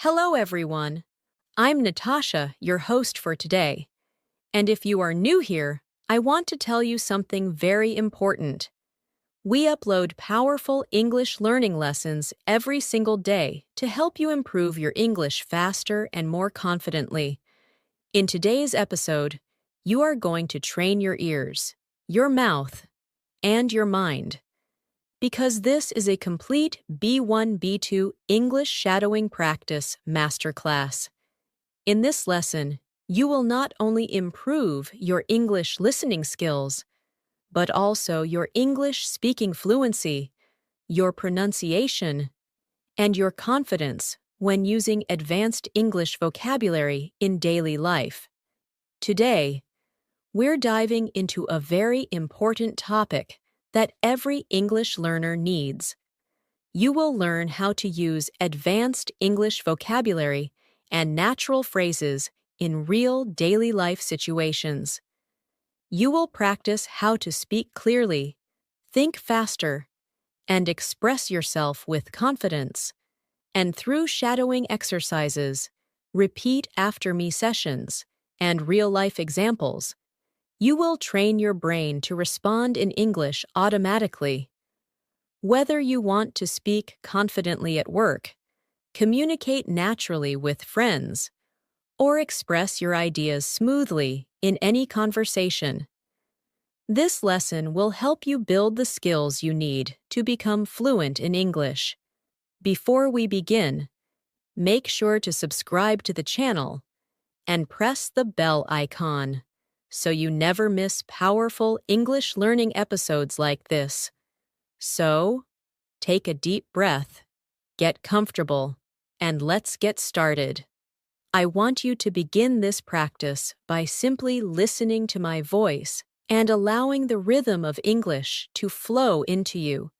Hello, everyone. I'm Natasha, your host for today. And if you are new here, I want to tell you something very important. We upload powerful English learning lessons every single day to help you improve your English faster and more confidently. In today's episode, you are going to train your ears, your mouth, and your mind. Because this is a complete B1 B2 English shadowing practice masterclass. In this lesson, you will not only improve your English listening skills, but also your English speaking fluency, your pronunciation, and your confidence when using advanced English vocabulary in daily life. Today, we're diving into a very important topic that every English learner needs. You will learn how to use advanced English vocabulary and natural phrases in real daily life situations. You will practice how to speak clearly, think faster, and express yourself with confidence. And through shadowing exercises, repeat after me sessions, and real-life examples, you will train your brain to respond in English automatically. Whether you want to speak confidently at work, communicate naturally with friends, or express your ideas smoothly in any conversation, this lesson will help you build the skills you need to become fluent in English. Before we begin, make sure to subscribe to the channel and press the bell icon so you never miss powerful English learning episodes like this. So, take a deep breath, get comfortable, and let's get started. I want you to begin this practice by simply listening to my voice and allowing the rhythm of English to flow into you,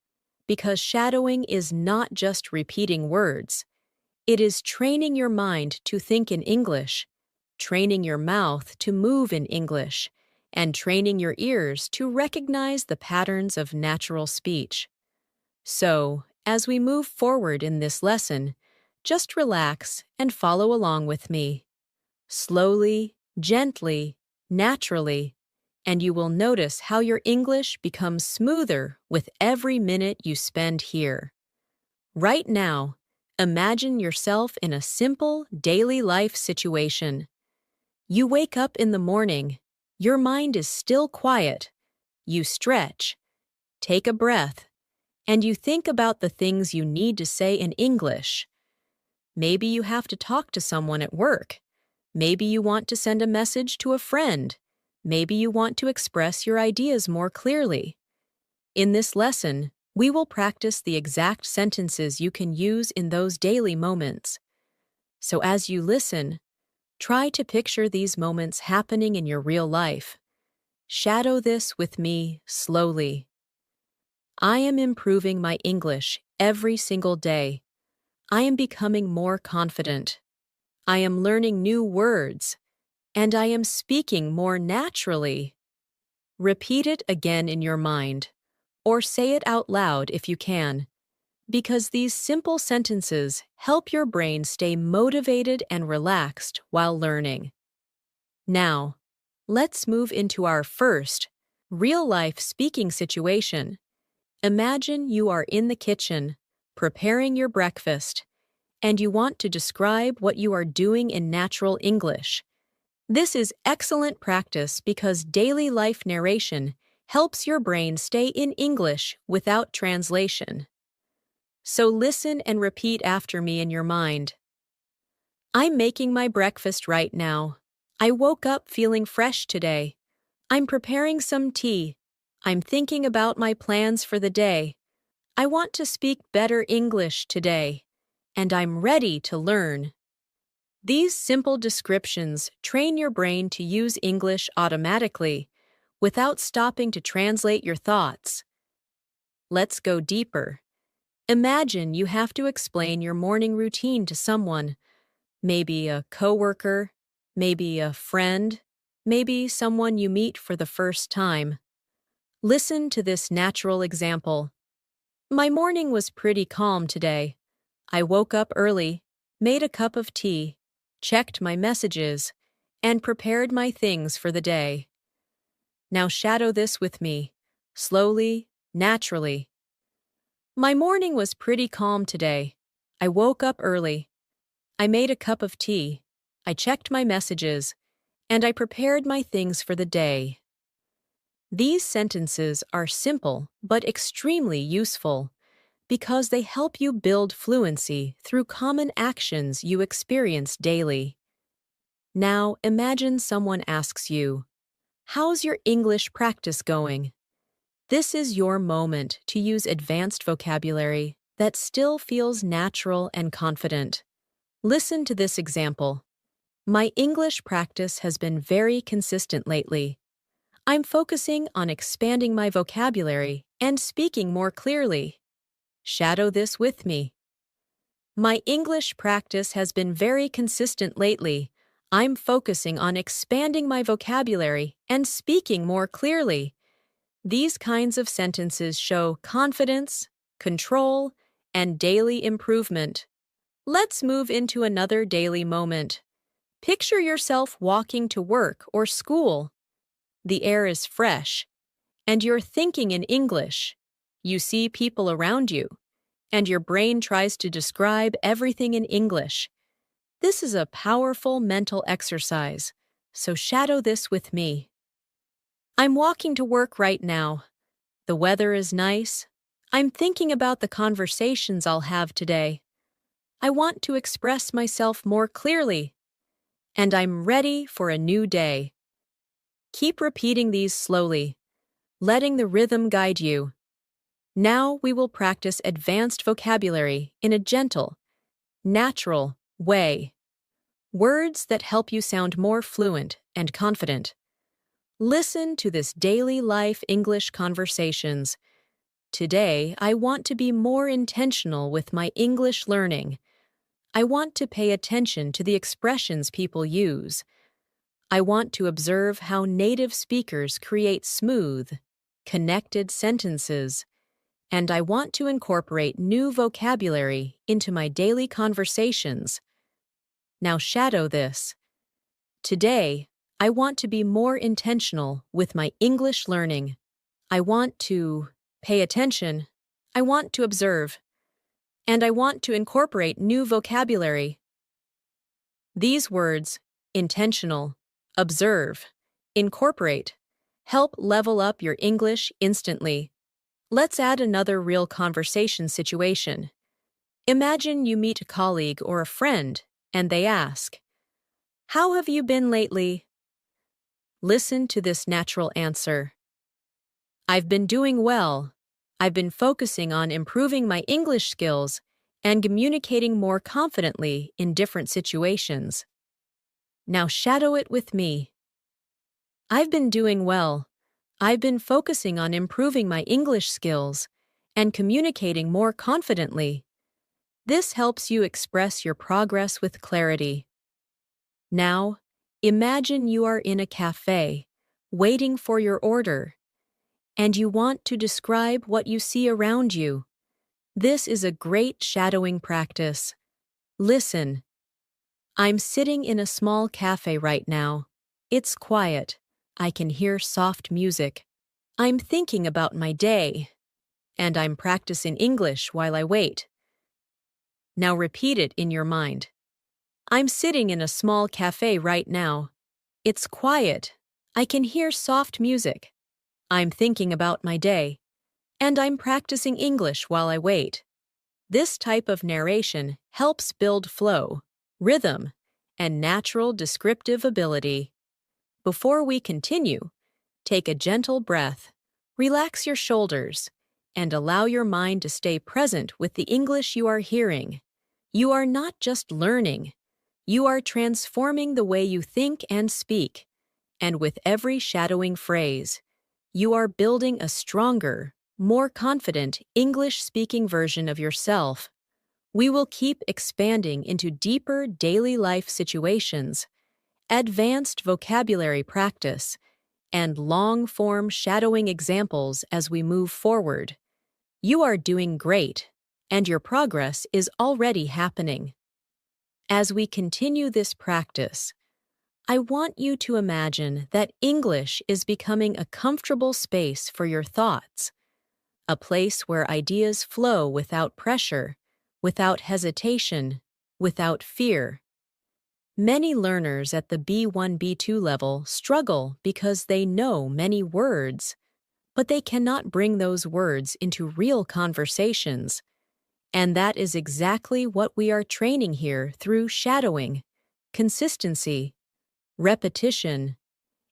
because shadowing is not just repeating words. It is training your mind to think in English, training your mouth to move in English, and training your ears to recognize the patterns of natural speech. So, as we move forward in this lesson, just relax and follow along with me. Slowly, gently, naturally, and you will notice how your English becomes smoother with every minute you spend here. Right now, imagine yourself in a simple daily life situation. You wake up in the morning, your mind is still quiet, you stretch, take a breath, and you think about the things you need to say in English. Maybe you have to talk to someone at work. Maybe you want to send a message to a friend. Maybe you want to express your ideas more clearly. In this lesson, we will practice the exact sentences you can use in those daily moments. So as you listen, try to picture these moments happening in your real life. Shadow this with me slowly. I am improving my English every single day. I am becoming more confident. I am learning new words, and I am speaking more naturally. Repeat it again in your mind, or say it out loud if you can, because these simple sentences help your brain stay motivated and relaxed while learning. Now, let's move into our first, real-life speaking situation. Imagine you are in the kitchen, preparing your breakfast, and you want to describe what you are doing in natural English. This is excellent practice because daily life narration helps your brain stay in English without translation. So listen and repeat after me in your mind. I'm making my breakfast right now. I woke up feeling fresh today. I'm preparing some tea. I'm thinking about my plans for the day. I want to speak better English today, and I'm ready to learn. These simple descriptions train your brain to use English automatically, without stopping to translate your thoughts. Let's go deeper. Imagine you have to explain your morning routine to someone, maybe a coworker, maybe a friend, maybe someone you meet for the first time. Listen to this natural example. My morning was pretty calm today. I woke up early, made a cup of tea, checked my messages, and prepared my things for the day. Now shadow this with me, slowly, naturally. My morning was pretty calm today. I woke up early. I made a cup of tea. I checked my messages, and I prepared my things for the day. These sentences are simple but extremely useful because they help you build fluency through common actions you experience daily. Now imagine someone asks you, "How's your English practice going?" This is your moment to use advanced vocabulary that still feels natural and confident. Listen to this example. My English practice has been very consistent lately. I'm focusing on expanding my vocabulary and speaking more clearly. Shadow this with me. My English practice has been very consistent lately. I'm focusing on expanding my vocabulary and speaking more clearly. These kinds of sentences show confidence, control, and daily improvement. Let's move into another daily moment. Picture yourself walking to work or school. The air is fresh, and you're thinking in English. You see people around you, and your brain tries to describe everything in English. This is a powerful mental exercise, so shadow this with me. I'm walking to work right now. The weather is nice. I'm thinking about the conversations I'll have today. I want to express myself more clearly, and I'm ready for a new day. Keep repeating these slowly, letting the rhythm guide you. Now we will practice advanced vocabulary in a gentle, natural way. Words that help you sound more fluent and confident. Listen to this daily life English conversations. Today, I want to be more intentional with my English learning. I want to pay attention to the expressions people use. I want to observe how native speakers create smooth, connected sentences. And I want to incorporate new vocabulary into my daily conversations. Now shadow this. Today, I want to be more intentional with my English learning. I want to pay attention. I want to observe. And I want to incorporate new vocabulary. These words, intentional, observe, incorporate, help level up your English instantly. Let's add another real conversation situation. Imagine you meet a colleague or a friend, and they ask, "How have you been lately?" Listen to this natural answer. "I've been doing well. I've been focusing on improving my English skills and communicating more confidently in different situations." Now shadow it with me. I've been doing well. I've been focusing on improving my English skills and communicating more confidently. This helps you express your progress with clarity. Now, imagine you are in a cafe, waiting for your order, and you want to describe what you see around you. This is a great shadowing practice. Listen. I'm sitting in a small cafe right now. It's quiet. I can hear soft music. I'm thinking about my day, and I'm practicing English while I wait. Now repeat it in your mind. I'm sitting in a small cafe right now. It's quiet. I can hear soft music. I'm thinking about my day, and I'm practicing English while I wait. This type of narration helps build flow, rhythm, and natural descriptive ability. Before we continue, take a gentle breath, relax your shoulders, and allow your mind to stay present with the English you are hearing. You are not just learning, you are transforming the way you think and speak. And with every shadowing phrase, you are building a stronger, more confident English-speaking version of yourself. We will keep expanding into deeper daily life situations, advanced vocabulary practice, and long-form shadowing examples as we move forward. You are doing great, and your progress is already happening. As we continue this practice, I want you to imagine that English is becoming a comfortable space for your thoughts, a place where ideas flow without pressure, without hesitation, without fear. Many learners at the B1, B2 level struggle because they know many words, but they cannot bring those words into real conversations. And that is exactly what we are training here through shadowing, consistency, repetition,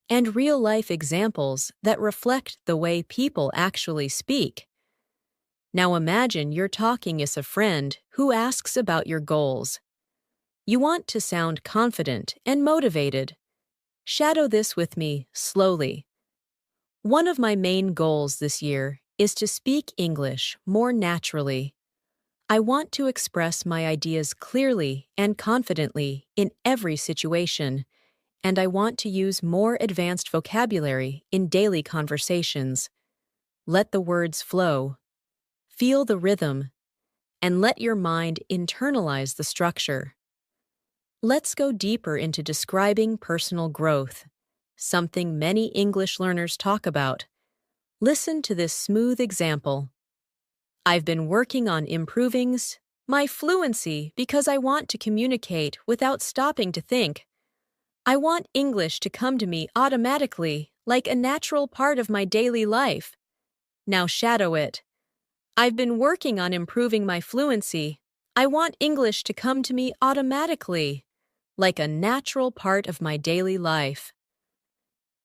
and real-life examples that reflect the way people actually speak. Now imagine you're talking with a friend who asks about your goals. You want to sound confident and motivated. Shadow this with me slowly. One of my main goals this year is to speak English more naturally. I want to express my ideas clearly and confidently in every situation, and I want to use more advanced vocabulary in daily conversations. Let the words flow. Feel the rhythm, and let your mind internalize the structure. Let's go deeper into describing personal growth, something many English learners talk about. Listen to this smooth example. I've been working on improving my fluency because I want to communicate without stopping to think. I want English to come to me automatically, like a natural part of my daily life. Now shadow it. I've been working on improving my fluency. I want English to come to me automatically, like a natural part of my daily life.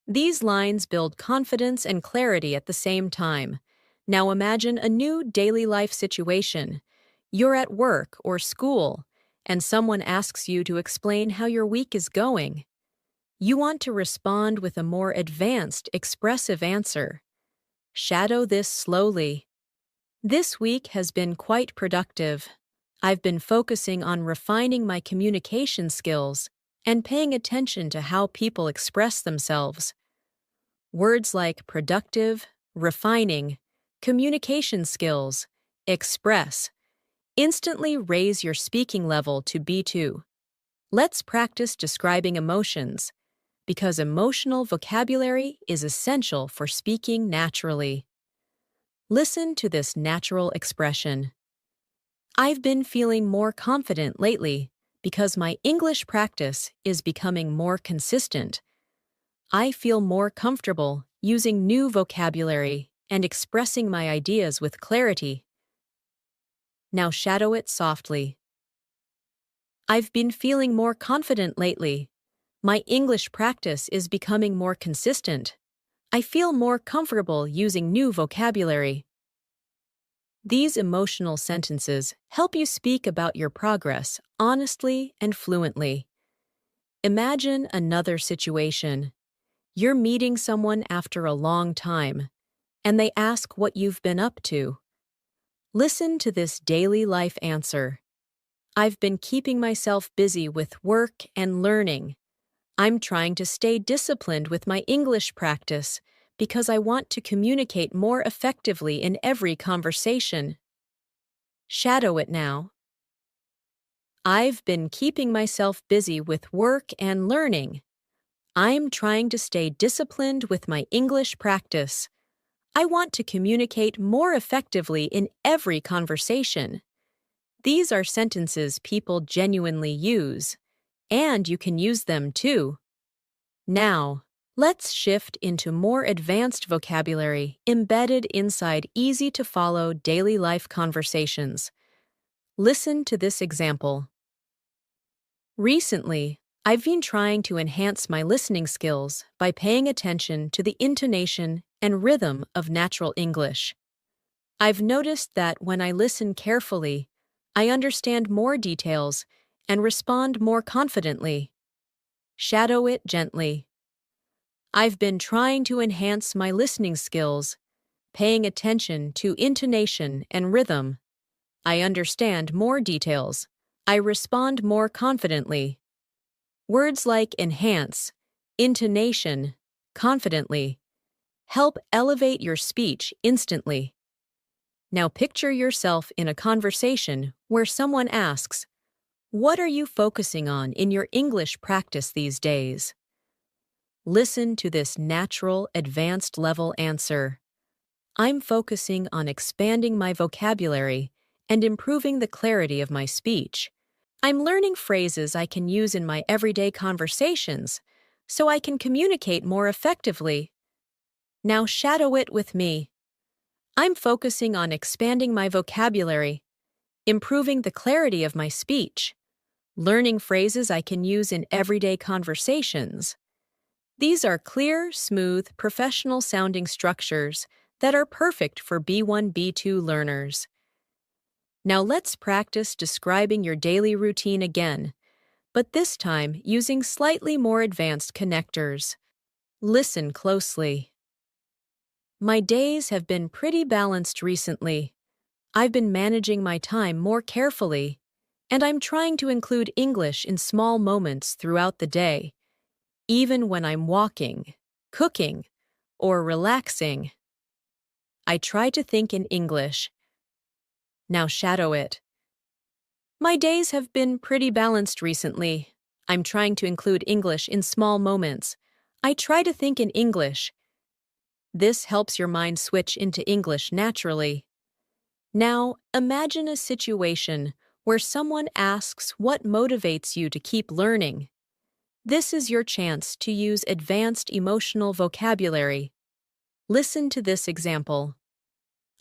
These lines build confidence and clarity at the same time. Now imagine a new daily life situation. You're at work or school, and someone asks you to explain how your week is going. You want to respond with a more advanced, expressive answer. Shadow this slowly. This week has been quite productive. I've been focusing on refining my communication skills and paying attention to how people express themselves. Words like productive, refining, communication skills, express, instantly raise your speaking level to B2. Let's practice describing emotions, because emotional vocabulary is essential for speaking naturally. Listen to this natural expression. I've been feeling more confident lately because my English practice is becoming more consistent. I feel more comfortable using new vocabulary and expressing my ideas with clarity. Now shadow it softly. I've been feeling more confident lately. My English practice is becoming more consistent. I feel more comfortable using new vocabulary. These emotional sentences help you speak about your progress honestly and fluently. Imagine another situation. You're meeting someone after a long time, and they ask what you've been up to. Listen to this daily life answer. I've been keeping myself busy with work and learning. I'm trying to stay disciplined with my English practice because I want to communicate more effectively in every conversation. Shadow it now. I've been keeping myself busy with work and learning. I'm trying to stay disciplined with my English practice. I want to communicate more effectively in every conversation. These are sentences people genuinely use, and you can use them too. Now, let's shift into more advanced vocabulary embedded inside easy-to-follow daily life conversations. Listen to this example. Recently, I've been trying to enhance my listening skills by paying attention to the intonation and rhythm of natural English. I've noticed that when I listen carefully, I understand more details and respond more confidently. Shadow it gently. I've been trying to enhance my listening skills, paying attention to intonation and rhythm. I understand more details. I respond more confidently. Words like enhance, intonation, confidently help elevate your speech instantly. Now picture yourself in a conversation where someone asks, What are you focusing on in your English practice these days? Listen to this natural, advanced level answer. I'm focusing on expanding my vocabulary and improving the clarity of my speech. I'm learning phrases I can use in my everyday conversations so I can communicate more effectively. Now shadow it with me. I'm focusing on expanding my vocabulary, improving the clarity of my speech, learning phrases I can use in everyday conversations. These are clear, smooth, professional-sounding structures that are perfect for B1, B2 learners. Now let's practice describing your daily routine again, but this time using slightly more advanced connectors. Listen closely. My days have been pretty balanced recently. I've been managing my time more carefully, and I'm trying to include English in small moments throughout the day, even when I'm walking, cooking, or relaxing. I try to think in English. Now shadow it. My days have been pretty balanced recently. I'm trying to include English in small moments. I try to think in English. This helps your mind switch into English naturally. Now, imagine a situation where someone asks what motivates you to keep learning. This is your chance to use advanced emotional vocabulary. Listen to this example.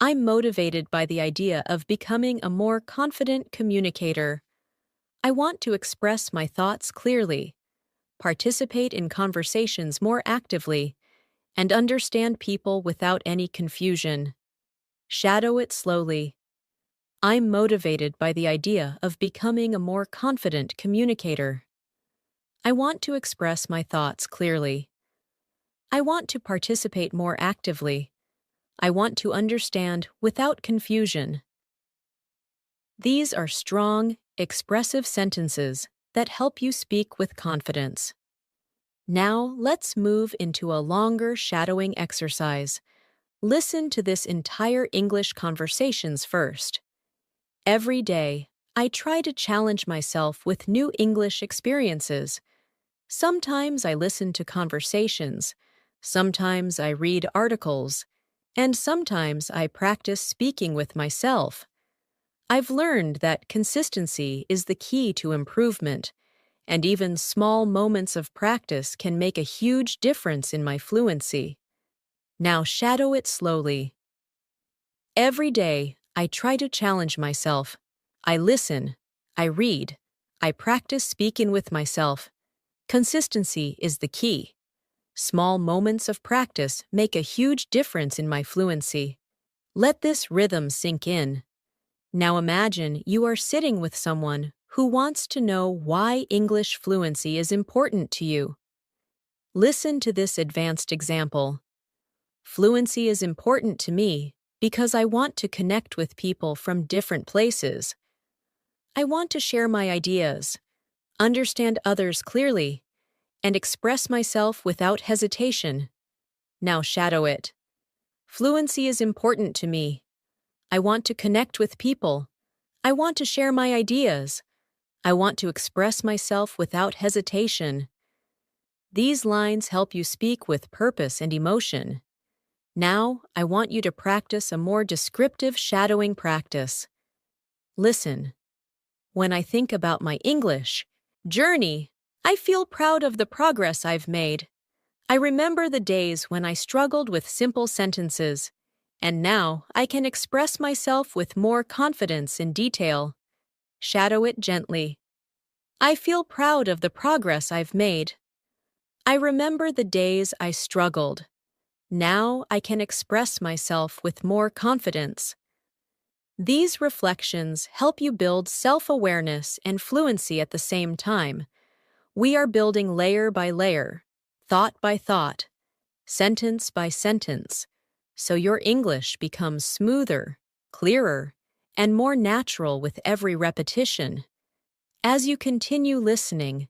I'm motivated by the idea of becoming a more confident communicator. I want to express my thoughts clearly, participate in conversations more actively, and understand people without any confusion. Shadow it slowly. I'm motivated by the idea of becoming a more confident communicator. I want to express my thoughts clearly. I want to participate more actively. I want to understand without confusion. These are strong, expressive sentences that help you speak with confidence. Now, let's move into a longer shadowing exercise. Listen to this entire English conversations first. Every day, I try to challenge myself with new English experiences. Sometimes I listen to conversations, sometimes I read articles, and sometimes I practice speaking with myself. I've learned that consistency is the key to improvement, and even small moments of practice can make a huge difference in my fluency. Now shadow it slowly. Every day, I try to challenge myself. I listen, I read, I practice speaking with myself. Consistency is the key. Small moments of practice make a huge difference in my fluency. Let this rhythm sink in. Now imagine you are sitting with someone who wants to know why English fluency is important to you. Listen to this advanced example. Fluency is important to me because I want to connect with people from different places. I want to share my ideas, understand others clearly, and express myself without hesitation. Now shadow it. Fluency is important to me. I want to connect with people. I want to share my ideas. I want to express myself without hesitation. These lines help you speak with purpose and emotion. Now, I want you to practice a more descriptive shadowing practice. Listen. When I think about my English journey, I feel proud of the progress I've made. I remember the days when I struggled with simple sentences, and now I can express myself with more confidence and detail. Shadow it gently. I feel proud of the progress I've made. I remember the days I struggled. Now I can express myself with more confidence. These reflections help you build self-awareness and fluency at the same time. We are building layer by layer, thought by thought, sentence by sentence, so your English becomes smoother, clearer, and more natural with every repetition. As you continue listening,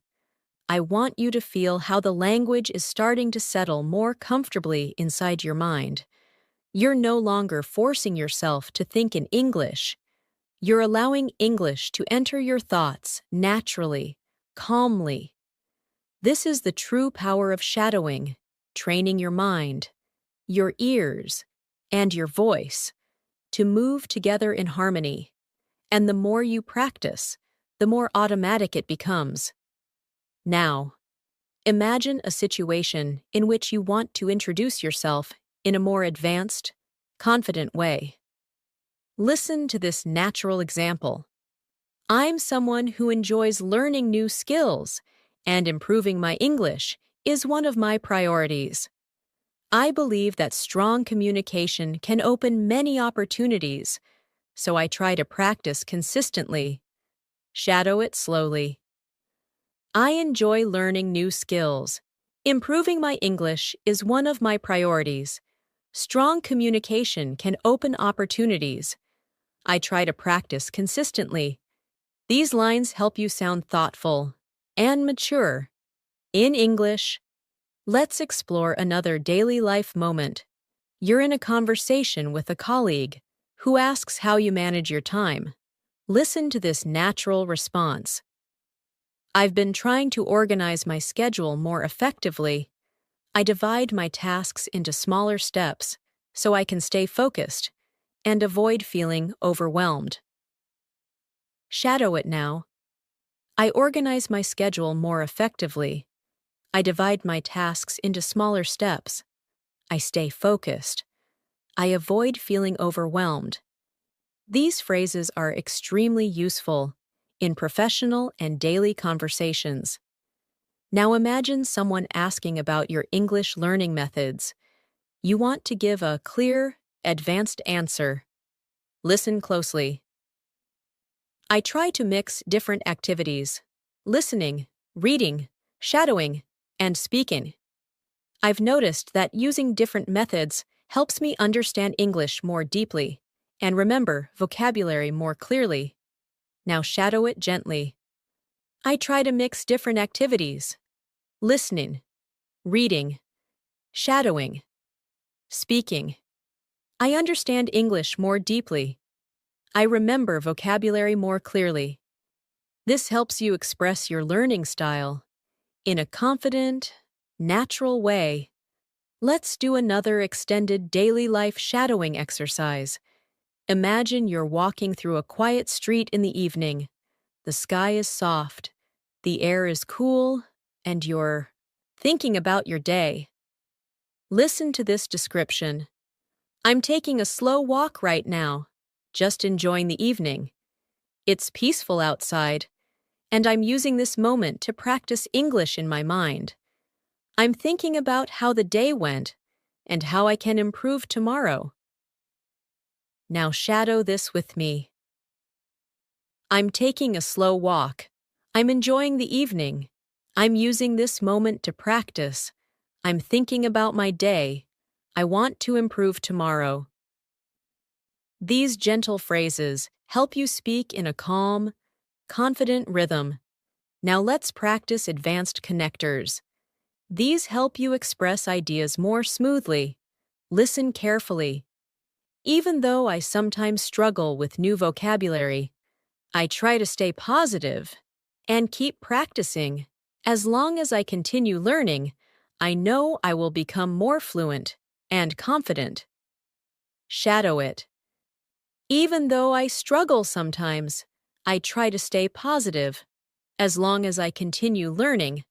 I want you to feel how the language is starting to settle more comfortably inside your mind. You're no longer forcing yourself to think in English. You're allowing English to enter your thoughts naturally, calmly. This is the true power of shadowing, training your mind, your ears, and your voice to move together in harmony. And the more you practice, the more automatic it becomes. Now, imagine a situation in which you want to introduce yourself in a more advanced, confident way. Listen to this natural example. I'm someone who enjoys learning new skills, and improving my English is one of my priorities. I believe that strong communication can open many opportunities, so I try to practice consistently. Shadow it slowly. I enjoy learning new skills. Improving my English is one of my priorities. Strong communication can open opportunities. I try to practice consistently. These lines help you sound thoughtful and mature. In English, let's explore another daily life moment. You're in a conversation with a colleague who asks how you manage your time. Listen to this natural response. I've been trying to organize my schedule more effectively. I divide my tasks into smaller steps so I can stay focused and avoid feeling overwhelmed. Shadow it now. I organize my schedule more effectively. I divide my tasks into smaller steps. I stay focused. I avoid feeling overwhelmed. These phrases are extremely useful in professional and daily conversations. Now imagine someone asking about your English learning methods. You want to give a clear, advanced answer. Listen closely. I try to mix different activities: listening, reading, shadowing, and speaking. I've noticed that using different methods helps me understand English more deeply and remember vocabulary more clearly. Now shadow it gently. I try to mix different activities: listening, reading, shadowing, speaking. I understand English more deeply. I remember vocabulary more clearly. This helps you express your learning style in a confident, natural way. Let's do another extended daily life shadowing exercise. Imagine you're walking through a quiet street in the evening. The sky is soft, the air is cool, and you're thinking about your day. Listen to this description. I'm taking a slow walk right now, just enjoying the evening. It's peaceful outside, and I'm using this moment to practice English in my mind. I'm thinking about how the day went and how I can improve tomorrow. Now shadow this with me. I'm taking a slow walk. I'm enjoying the evening. I'm using this moment to practice. I'm thinking about my day. I want to improve tomorrow. These gentle phrases help you speak in a calm, confident rhythm. Now let's practice advanced connectors. These help you express ideas more smoothly. Listen carefully. Even though I sometimes struggle with new vocabulary, I try to stay positive and keep practicing. As long as I continue learning, I know I will become more fluent and confident. Shadow it. Even though I struggle sometimes, I try to stay positive. As long as I continue learning,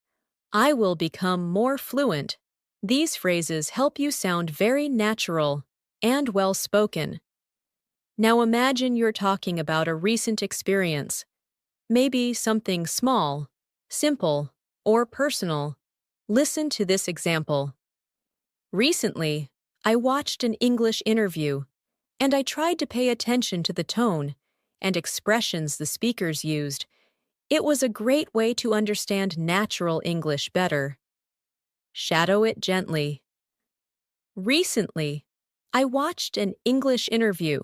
I will become more fluent. These phrases help you sound very natural and well-spoken. Now imagine you're talking about a recent experience, maybe something small, simple, or personal. Listen to this example. Recently, I watched an English interview, and I tried to pay attention to the tone and expressions the speakers used. It was a great way to understand natural English better. Shadow it gently. Recently, I watched an English interview.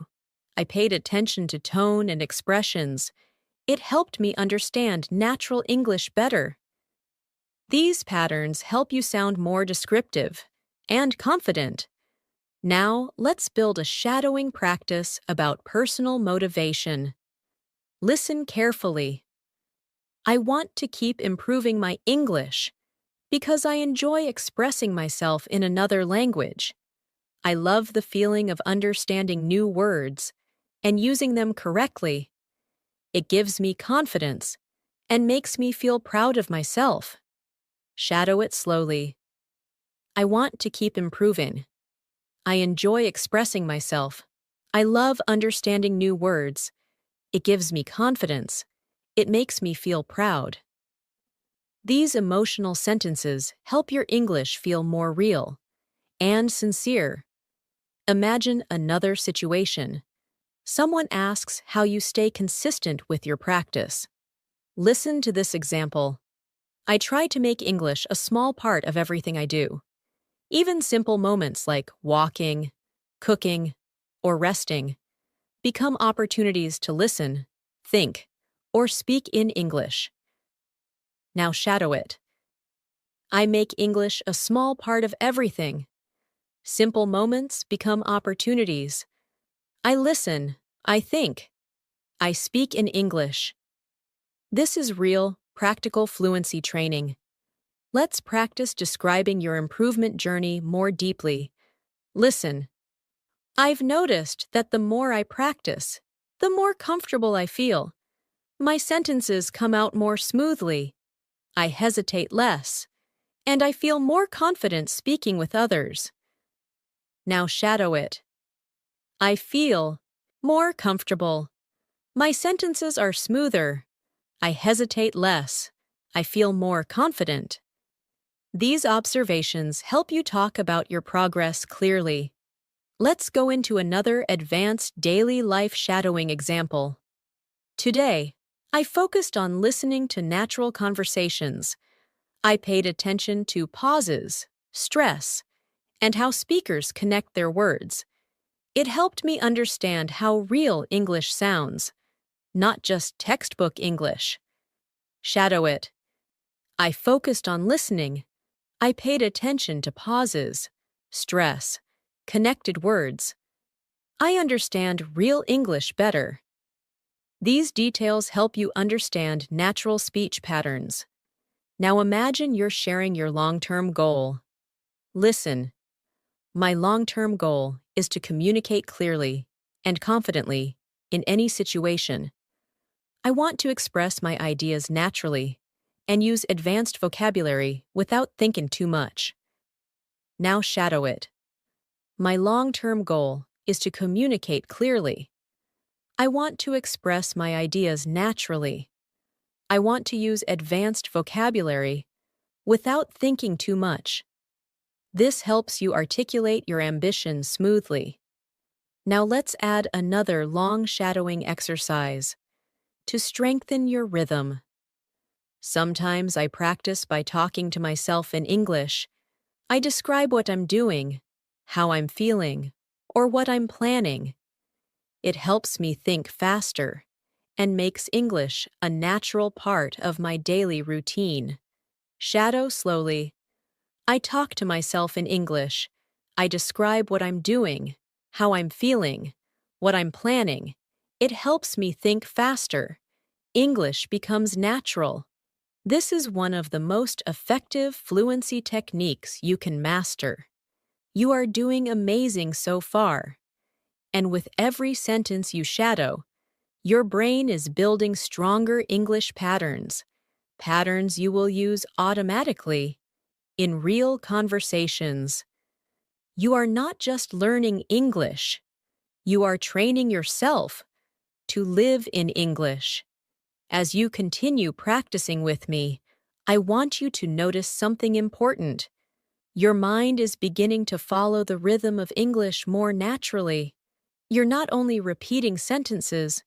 I paid attention to tone and expressions. It helped me understand natural English better. These patterns help you sound more descriptive and confident. Now, let's build a shadowing practice about personal motivation. Listen carefully. I want to keep improving my English because I enjoy expressing myself in another language. I love the feeling of understanding new words and using them correctly. It gives me confidence and makes me feel proud of myself. Shadow it slowly. I want to keep improving. I enjoy expressing myself. I love understanding new words. It gives me confidence. It makes me feel proud. These emotional sentences help your English feel more real and sincere. Imagine another situation. Someone asks how you stay consistent with your practice. Listen to this example. I try to make English a small part of everything I do. Even simple moments like walking, cooking, or resting become opportunities to listen, think, or speak in English. Now shadow it. I make English a small part of everything. Simple moments become opportunities. I listen, I think, I speak in English. This is real, practical fluency training. Let's practice describing your improvement journey more deeply. Listen. I've noticed that the more I practice, the more comfortable I feel. My sentences come out more smoothly. I hesitate less, and I feel more confident speaking with others. Now shadow it. I feel more comfortable. My sentences are smoother. I hesitate less. I feel more confident. These observations help you talk about your progress clearly. Let's go into another advanced daily life shadowing example. Today, I focused on listening to natural conversations. I paid attention to pauses, stress, and how speakers connect their words. It helped me understand how real English sounds, not just textbook English. Shadow it. I focused on listening. I paid attention to pauses, stress, connected words. I understand real English better. These details help you understand natural speech patterns. Now imagine you're sharing your long-term goal. Listen. My long-term goal is to communicate clearly and confidently in any situation. I want to express my ideas naturally and use advanced vocabulary without thinking too much. Now shadow it. My long-term goal is to communicate clearly. I want to express my ideas naturally. I want to use advanced vocabulary without thinking too much. This helps you articulate your ambition smoothly. Now let's add another long shadowing exercise to strengthen your rhythm. Sometimes I practice by talking to myself in English. I describe what I'm doing, how I'm feeling, or what I'm planning. It helps me think faster and makes English a natural part of my daily routine. Shadow slowly. I talk to myself in English. I describe what I'm doing, how I'm feeling, what I'm planning. It helps me think faster. English becomes natural. This is one of the most effective fluency techniques you can master. You are doing amazing so far. And with every sentence you shadow, your brain is building stronger English patterns, patterns you will use automatically in real conversations. You are not just learning English, you are training yourself to live in English. As you continue practicing with me, I want you to notice something important. Your mind is beginning to follow the rhythm of English more naturally. You're not only repeating sentences,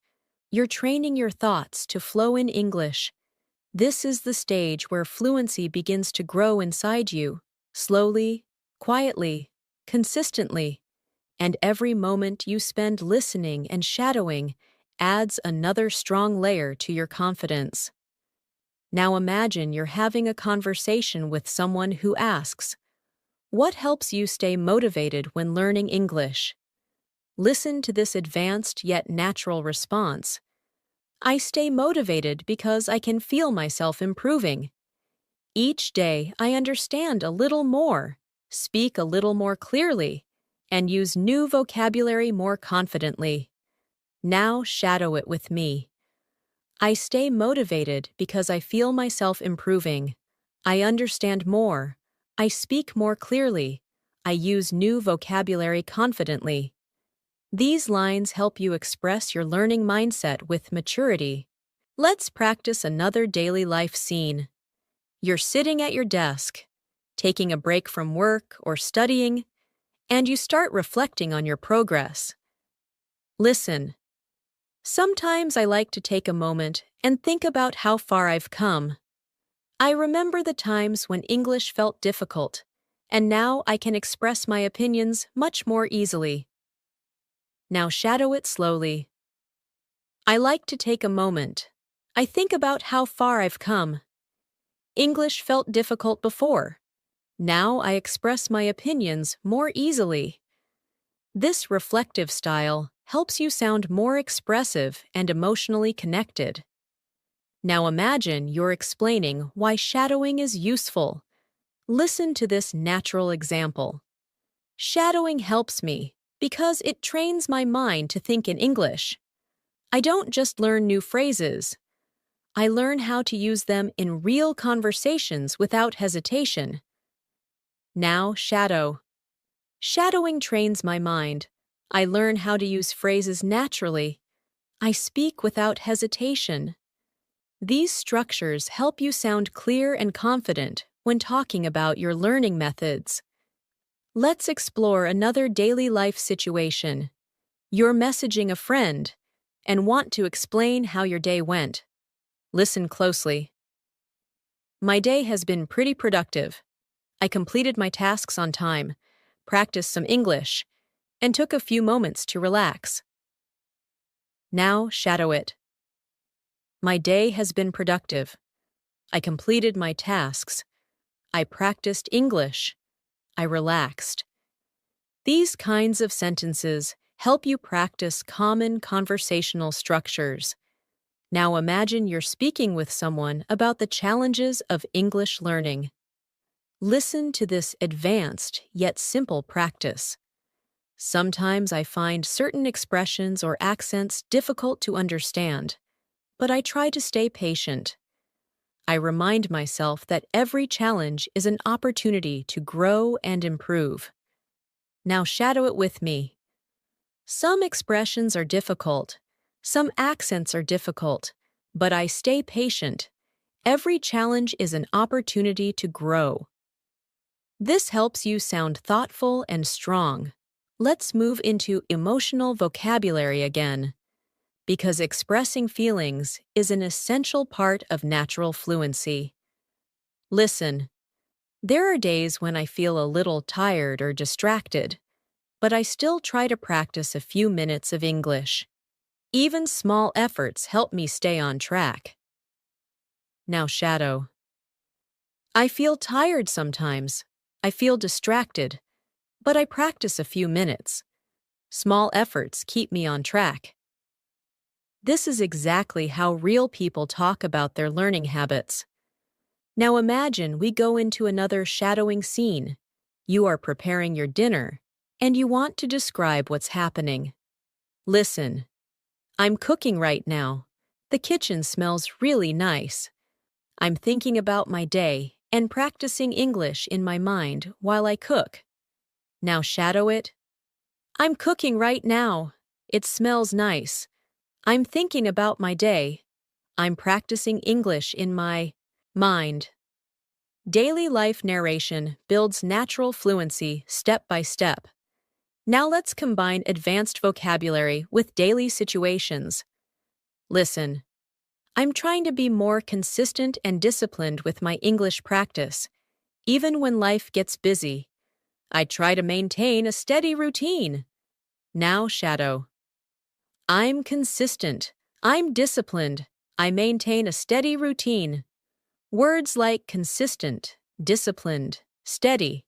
you're training your thoughts to flow in English. This is the stage where fluency begins to grow inside you, slowly, quietly, consistently. And every moment you spend listening and shadowing adds another strong layer to your confidence. Now imagine you're having a conversation with someone who asks, "What helps you stay motivated when learning English?" Listen to this advanced yet natural response. I stay motivated because I can feel myself improving. Each day, I understand a little more, speak a little more clearly, and use new vocabulary more confidently. Now shadow it with me. I stay motivated because I feel myself improving. I understand more. I speak more clearly. I use new vocabulary confidently. These lines help you express your learning mindset with maturity. Let's practice another daily life scene. You're sitting at your desk, taking a break from work or studying, and you start reflecting on your progress. Listen. Sometimes I like to take a moment and think about how far I've come. I remember the times when English felt difficult, and now I can express my opinions much more easily. Now shadow it slowly. I like to take a moment. I think about how far I've come. English felt difficult before. Now I express my opinions more easily. This reflective style helps you sound more expressive and emotionally connected. Now imagine you're explaining why shadowing is useful. Listen to this natural example. Shadowing helps me because it trains my mind to think in English. I don't just learn new phrases. I learn how to use them in real conversations without hesitation. Now shadow. Shadowing trains my mind. I learn how to use phrases naturally. I speak without hesitation. These structures help you sound clear and confident when talking about your learning methods. Let's explore another daily life situation. You're messaging a friend and want to explain how your day went. Listen closely. My day has been pretty productive. I completed my tasks on time, practiced some English, and took a few moments to relax. Now shadow it. My day has been productive. I completed my tasks. I practiced English. I relaxed. These kinds of sentences help you practice common conversational structures. Now imagine you're speaking with someone about the challenges of English learning. Listen to this advanced yet simple practice. Sometimes I find certain expressions or accents difficult to understand, but I try to stay patient. I remind myself that every challenge is an opportunity to grow and improve. Now shadow it with me. Some expressions are difficult. Some accents are difficult, but I stay patient. Every challenge is an opportunity to grow. This helps you sound thoughtful and strong. Let's move into emotional vocabulary again, because expressing feelings is an essential part of natural fluency. Listen. There are days when I feel a little tired or distracted, but I still try to practice a few minutes of English. Even small efforts help me stay on track. Now shadow. I feel tired sometimes. I feel distracted, but I practice a few minutes. Small efforts keep me on track. This is exactly how real people talk about their learning habits. Now imagine we go into another shadowing scene. You are preparing your dinner, and you want to describe what's happening. Listen. I'm cooking right now. The kitchen smells really nice. I'm thinking about my day and practicing English in my mind while I cook. Now shadow it. I'm cooking right now. It smells nice. I'm thinking about my day. I'm practicing English in my mind. Daily life narration builds natural fluency step by step. Now let's combine advanced vocabulary with daily situations. Listen. I'm trying to be more consistent and disciplined with my English practice. Even when life gets busy, I try to maintain a steady routine. Now shadow. I'm consistent. I'm disciplined. I maintain a steady routine. Words like consistent, disciplined, steady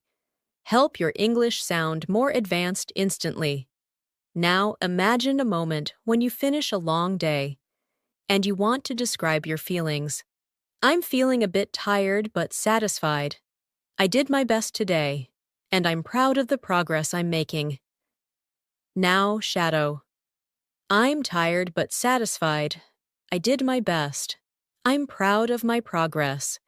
help your English sound more advanced instantly. Now imagine a moment when you finish a long day. and you want to describe your feelings. I'm feeling a bit tired but satisfied. I did my best today, and I'm proud of the progress I'm making. Now, shadow. I'm tired but satisfied. I did my best. I'm proud of my progress.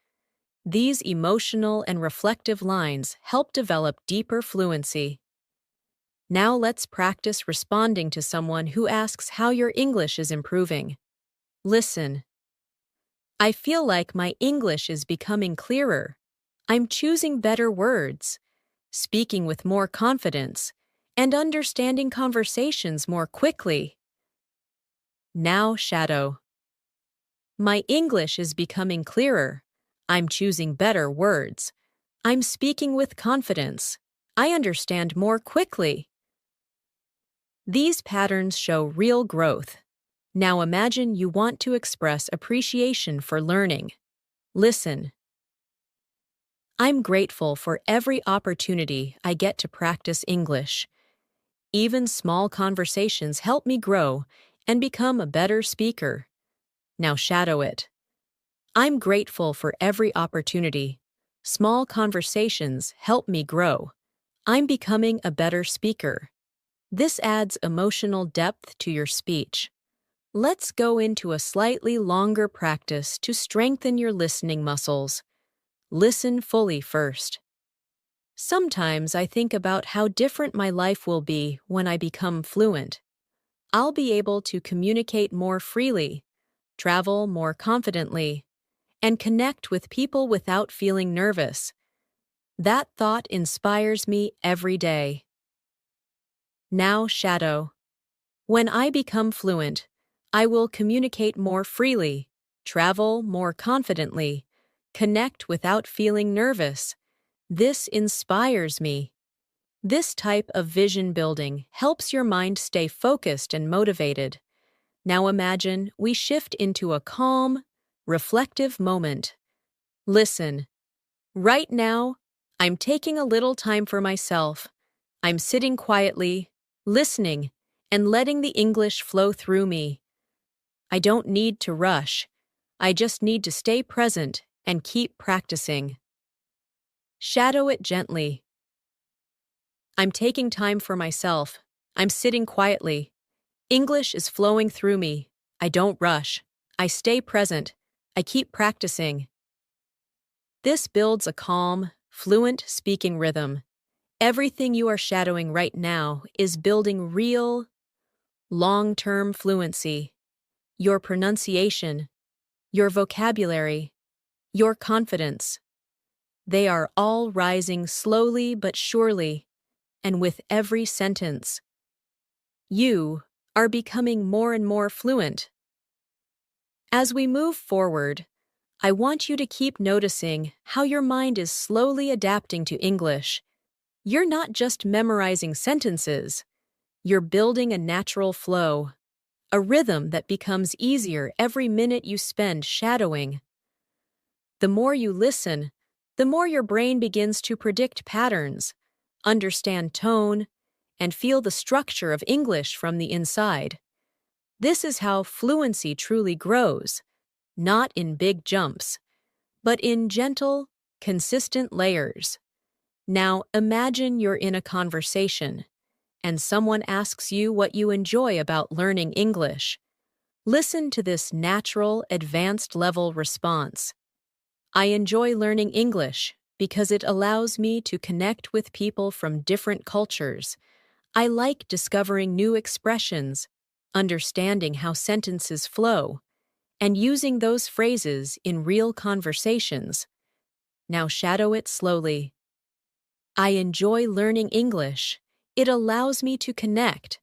These emotional and reflective lines help develop deeper fluency. Now let's practice responding to someone who asks how your English is improving. Listen. I feel like my English is becoming clearer. I'm choosing better words, speaking with more confidence, and understanding conversations more quickly. Now, shadow. My English is becoming clearer. I'm choosing better words. I'm speaking with confidence. I understand more quickly. These patterns show real growth. Now imagine you want to express appreciation for learning. Listen. I'm grateful for every opportunity I get to practice English. Even small conversations help me grow and become a better speaker. Now shadow it. I'm grateful for every opportunity. Small conversations help me grow. I'm becoming a better speaker. This adds emotional depth to your speech. Let's go into a slightly longer practice to strengthen your listening muscles. Listen fully first. Sometimes I think about how different my life will be when I become fluent. I'll be able to communicate more freely, travel more confidently, and connect with people without feeling nervous. That thought inspires me every day. Now, shadow. When I become fluent, I will communicate more freely, travel more confidently, connect without feeling nervous. This inspires me. This type of vision building helps your mind stay focused and motivated. Now imagine we shift into a calm, reflective moment. Listen. Right now, I'm taking a little time for myself. I'm sitting quietly, listening, and letting the English flow through me. I don't need to rush. I just need to stay present and keep practicing. Shadow it gently. I'm taking time for myself. I'm sitting quietly. English is flowing through me. I don't rush. I stay present. I keep practicing. This builds a calm, fluent speaking rhythm. Everything you are shadowing right now is building real, long-term fluency. Your pronunciation, your vocabulary, your confidence. They are all rising slowly but surely, and with every sentence. You are becoming more and more fluent. As we move forward, I want you to keep noticing how your mind is slowly adapting to English. You're not just memorizing sentences, you're building a natural flow, a rhythm that becomes easier every minute you spend shadowing. The more you listen, the more your brain begins to predict patterns, understand tone, and feel the structure of English from the inside. This is how fluency truly grows, not in big jumps, but in gentle, consistent layers. Now imagine you're in a conversation, and someone asks you what you enjoy about learning English. Listen to this natural, advanced-level response. I enjoy learning English because it allows me to connect with people from different cultures. I like discovering new expressions, understanding how sentences flow, and using those phrases in real conversations. Now shadow it slowly. I enjoy learning English. It allows me to connect.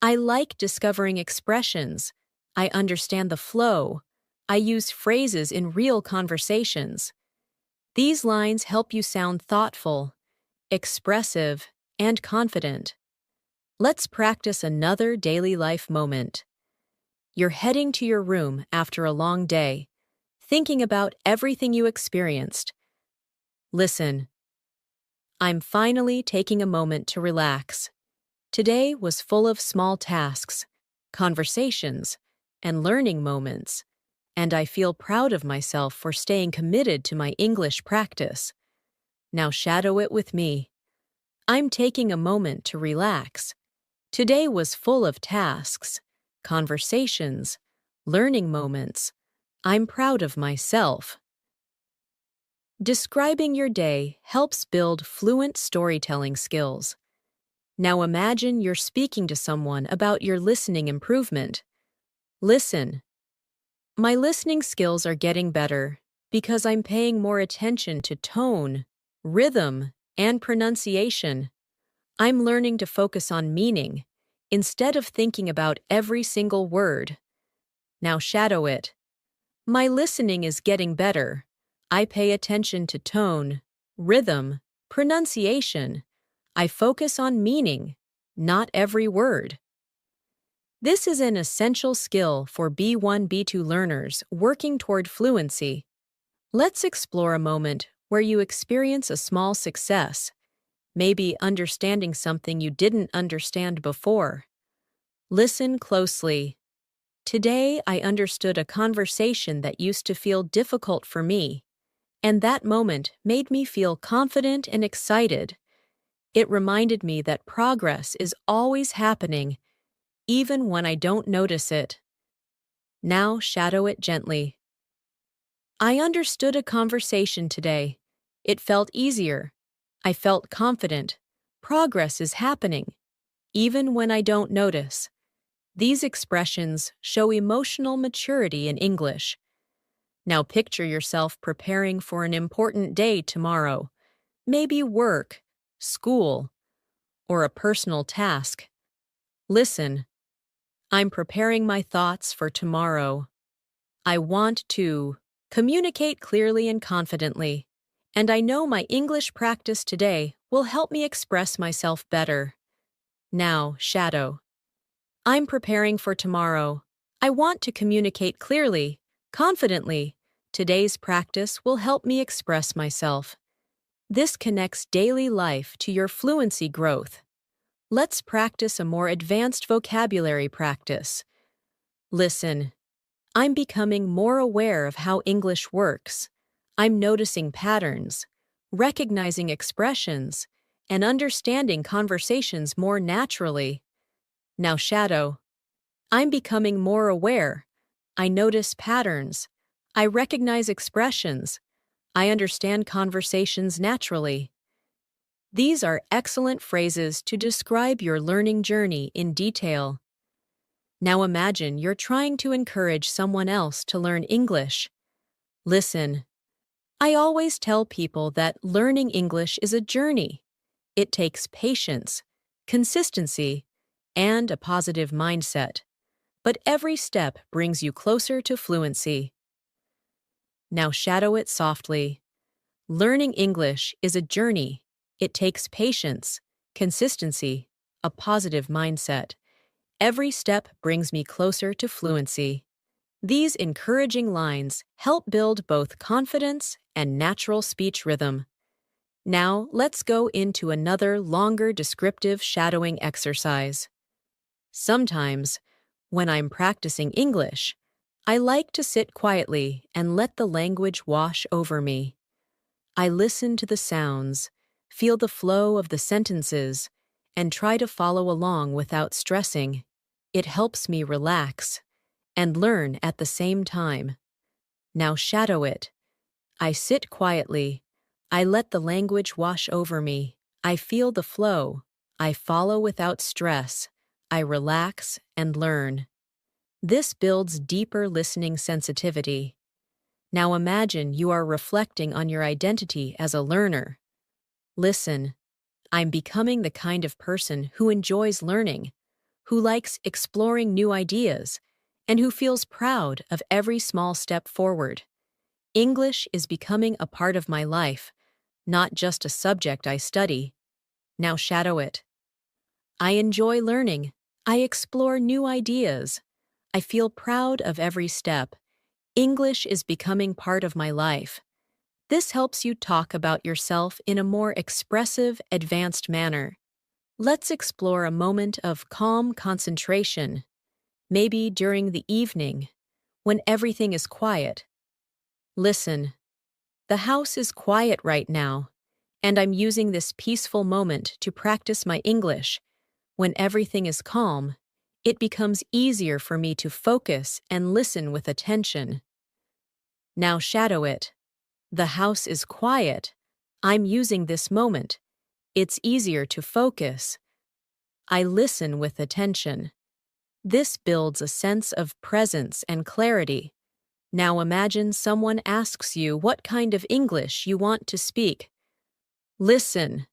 I like discovering expressions. I understand the flow. I use phrases in real conversations. These lines help you sound thoughtful, expressive, and confident. Let's practice another daily life moment. You're heading to your room after a long day, thinking about everything you experienced. Listen. I'm finally taking a moment to relax. Today was full of small tasks, conversations, and learning moments, and I feel proud of myself for staying committed to my English practice. Now shadow it with me. I'm taking a moment to relax. Today was full of tasks, conversations, learning moments. I'm proud of myself. Describing your day helps build fluent storytelling skills. Now imagine you're speaking to someone about your listening improvement. Listen. My listening skills are getting better because I'm paying more attention to tone, rhythm, and pronunciation. I'm learning to focus on meaning instead of thinking about every single word. Now shadow it. My listening is getting better. I pay attention to tone, rhythm, pronunciation. I focus on meaning, not every word. This is an essential skill for B1, B2 learners working toward fluency. Let's explore a moment where you experience a small success, maybe understanding something you didn't understand before. Listen closely. Today, I understood a conversation that used to feel difficult for me, and that moment made me feel confident and excited. It reminded me that progress is always happening, even when I don't notice it. Now shadow it gently. I understood a conversation today. It felt easier. I felt confident. Progress is happening, even when I don't notice. These expressions show emotional maturity in English. Now picture yourself preparing for an important day tomorrow, maybe work, school, or a personal task. Listen. I'm preparing my thoughts for tomorrow. I want to communicate clearly and confidently, and I know my English practice today will help me express myself better. Now, shadow. I'm preparing for tomorrow. I want to communicate clearly, confidently. Today's practice will help me express myself. This connects daily life to your fluency growth. Let's practice a more advanced vocabulary practice. Listen. I'm becoming more aware of how English works. I'm noticing patterns, recognizing expressions, and understanding conversations more naturally. Now shadow. I'm becoming more aware. I notice patterns. I recognize expressions. I understand conversations naturally. These are excellent phrases to describe your learning journey in detail. Now imagine you're trying to encourage someone else to learn English. Listen. I always tell people that learning English is a journey. It takes patience, consistency, and a positive mindset. But every step brings you closer to fluency. Now shadow it softly. Learning English is a journey. It takes patience, consistency, a positive mindset. Every step brings me closer to fluency. These encouraging lines help build both confidence and natural speech rhythm. Now, let's go into another longer descriptive shadowing exercise. Sometimes, when I'm practicing English, I like to sit quietly and let the language wash over me. I listen to the sounds, feel the flow of the sentences, and try to follow along without stressing. It helps me relax and learn at the same time. Now shadow it. I sit quietly. I let the language wash over me. I feel the flow. I follow without stress. I relax and learn. This builds deeper listening sensitivity. Now imagine you are reflecting on your identity as a learner. Listen. I'm becoming the kind of person who enjoys learning, who likes exploring new ideas, and who feels proud of every small step forward. English is becoming a part of my life, not just a subject I study. Now shadow it. I enjoy learning. I explore new ideas. I feel proud of every step. English is becoming part of my life. This helps you talk about yourself in a more expressive, advanced manner. Let's explore a moment of calm concentration. maybe during the evening, when everything is quiet. Listen, the house is quiet right now, and I'm using this peaceful moment to practice my English. When everything is calm, it becomes easier for me to focus and listen with attention. Now shadow it. The house is quiet. I'm using this moment. It's easier to focus. I listen with attention. This builds a sense of presence and clarity. Now imagine someone asks you what kind of English you want to speak. Listen.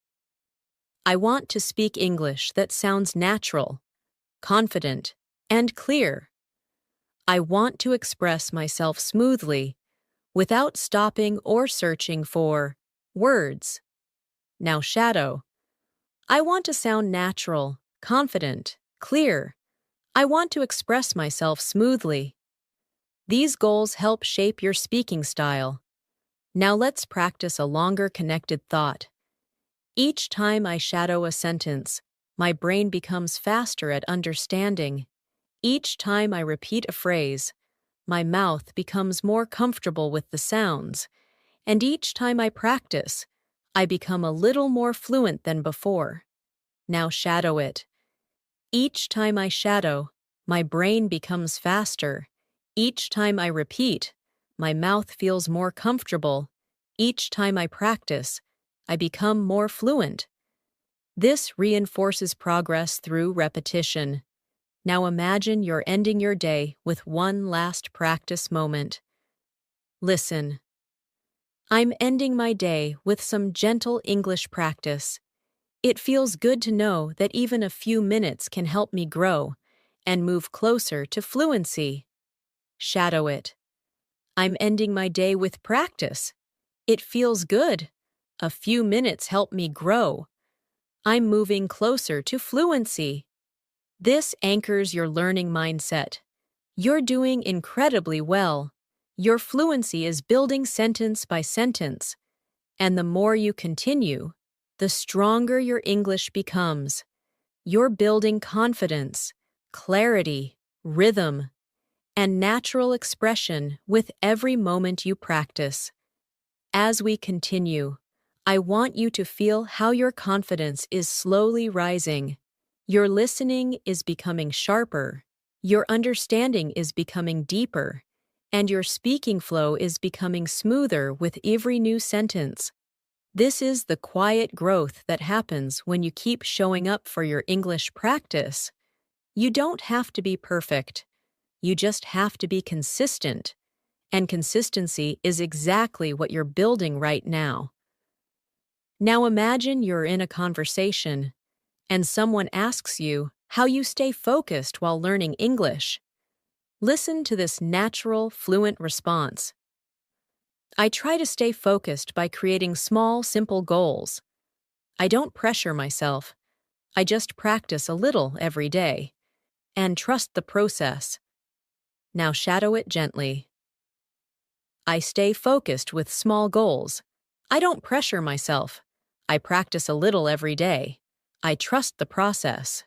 I want to speak English that sounds natural, confident, and clear. I want to express myself smoothly, without stopping or searching for words. Now shadow. I want to sound natural, confident, clear. I want to express myself smoothly. These goals help shape your speaking style. Now let's practice a longer connected thought. Each time I shadow a sentence, my brain becomes faster at understanding. Each time I repeat a phrase, my mouth becomes more comfortable with the sounds. And each time I practice, I become a little more fluent than before. Now shadow it. Each time I shadow, my brain becomes faster. Each time I repeat, my mouth feels more comfortable. Each time I practice, I become more fluent. This reinforces progress through repetition. Now imagine you're ending your day with one last practice moment. Listen. I'm ending my day with some gentle English practice. It feels good to know that even a few minutes can help me grow and move closer to fluency. Shadow it. I'm ending my day with practice. It feels good. A few minutes help me grow. I'm moving closer to fluency. This anchors your learning mindset. You're doing incredibly well. Your fluency is building sentence by sentence. And the more you continue, the stronger your English becomes. You're building confidence, clarity, rhythm, and natural expression with every moment you practice. As we continue, I want you to feel how your confidence is slowly rising. Your listening is becoming sharper, your understanding is becoming deeper, and your speaking flow is becoming smoother with every new sentence. This is the quiet growth that happens when you keep showing up for your English practice. You don't have to be perfect. You just have to be consistent. And consistency is exactly what you're building right now. Now imagine you're in a conversation, and someone asks you how you stay focused while learning English. Listen to this natural, fluent response. I try to stay focused by creating small, simple goals. I don't pressure myself. I just practice a little every day and trust the process. Now shadow it gently. I stay focused with small goals. I don't pressure myself. I practice a little every day. I trust the process.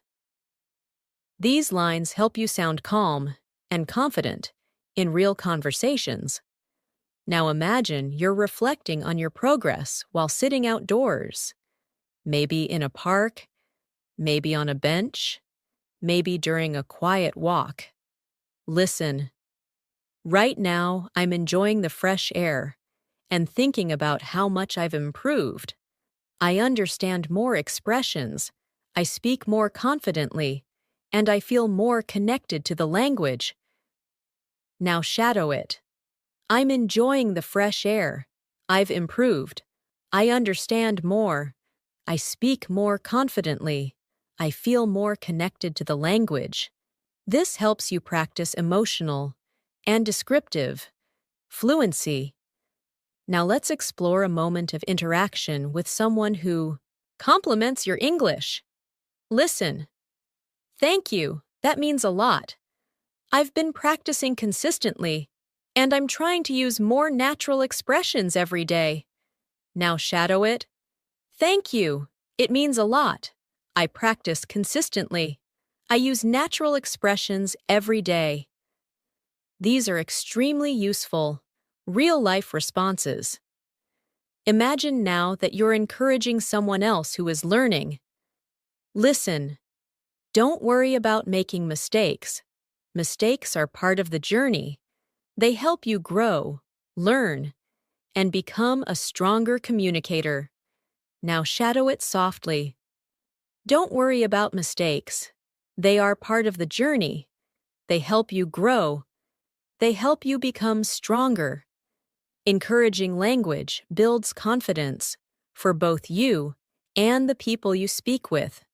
These lines help you sound calm and confident in real conversations. Now imagine you're reflecting on your progress while sitting outdoors. Maybe in a park, maybe on a bench, maybe during a quiet walk. Listen. Right now, I'm enjoying the fresh air and thinking about how much I've improved. I understand more expressions, I speak more confidently, and I feel more connected to the language. Now shadow it. I'm enjoying the fresh air. I've improved. I understand more. I speak more confidently. I feel more connected to the language. This helps you practice emotional and descriptive fluency. Now let's explore a moment of interaction with someone who compliments your English. Listen. Thank you. That means a lot. I've been practicing consistently, and I'm trying to use more natural expressions every day. Now shadow it. Thank you. It means a lot. I practice consistently. I use natural expressions every day. These are extremely useful, real-life responses. Imagine now that you're encouraging someone else who is learning. Listen. Don't worry about making mistakes. Mistakes are part of the journey. They help you grow, learn, and become a stronger communicator. Now shadow it softly. Don't worry about mistakes. They are part of the journey. They help you grow. They help you become stronger. Encouraging language builds confidence for both you and the people you speak with.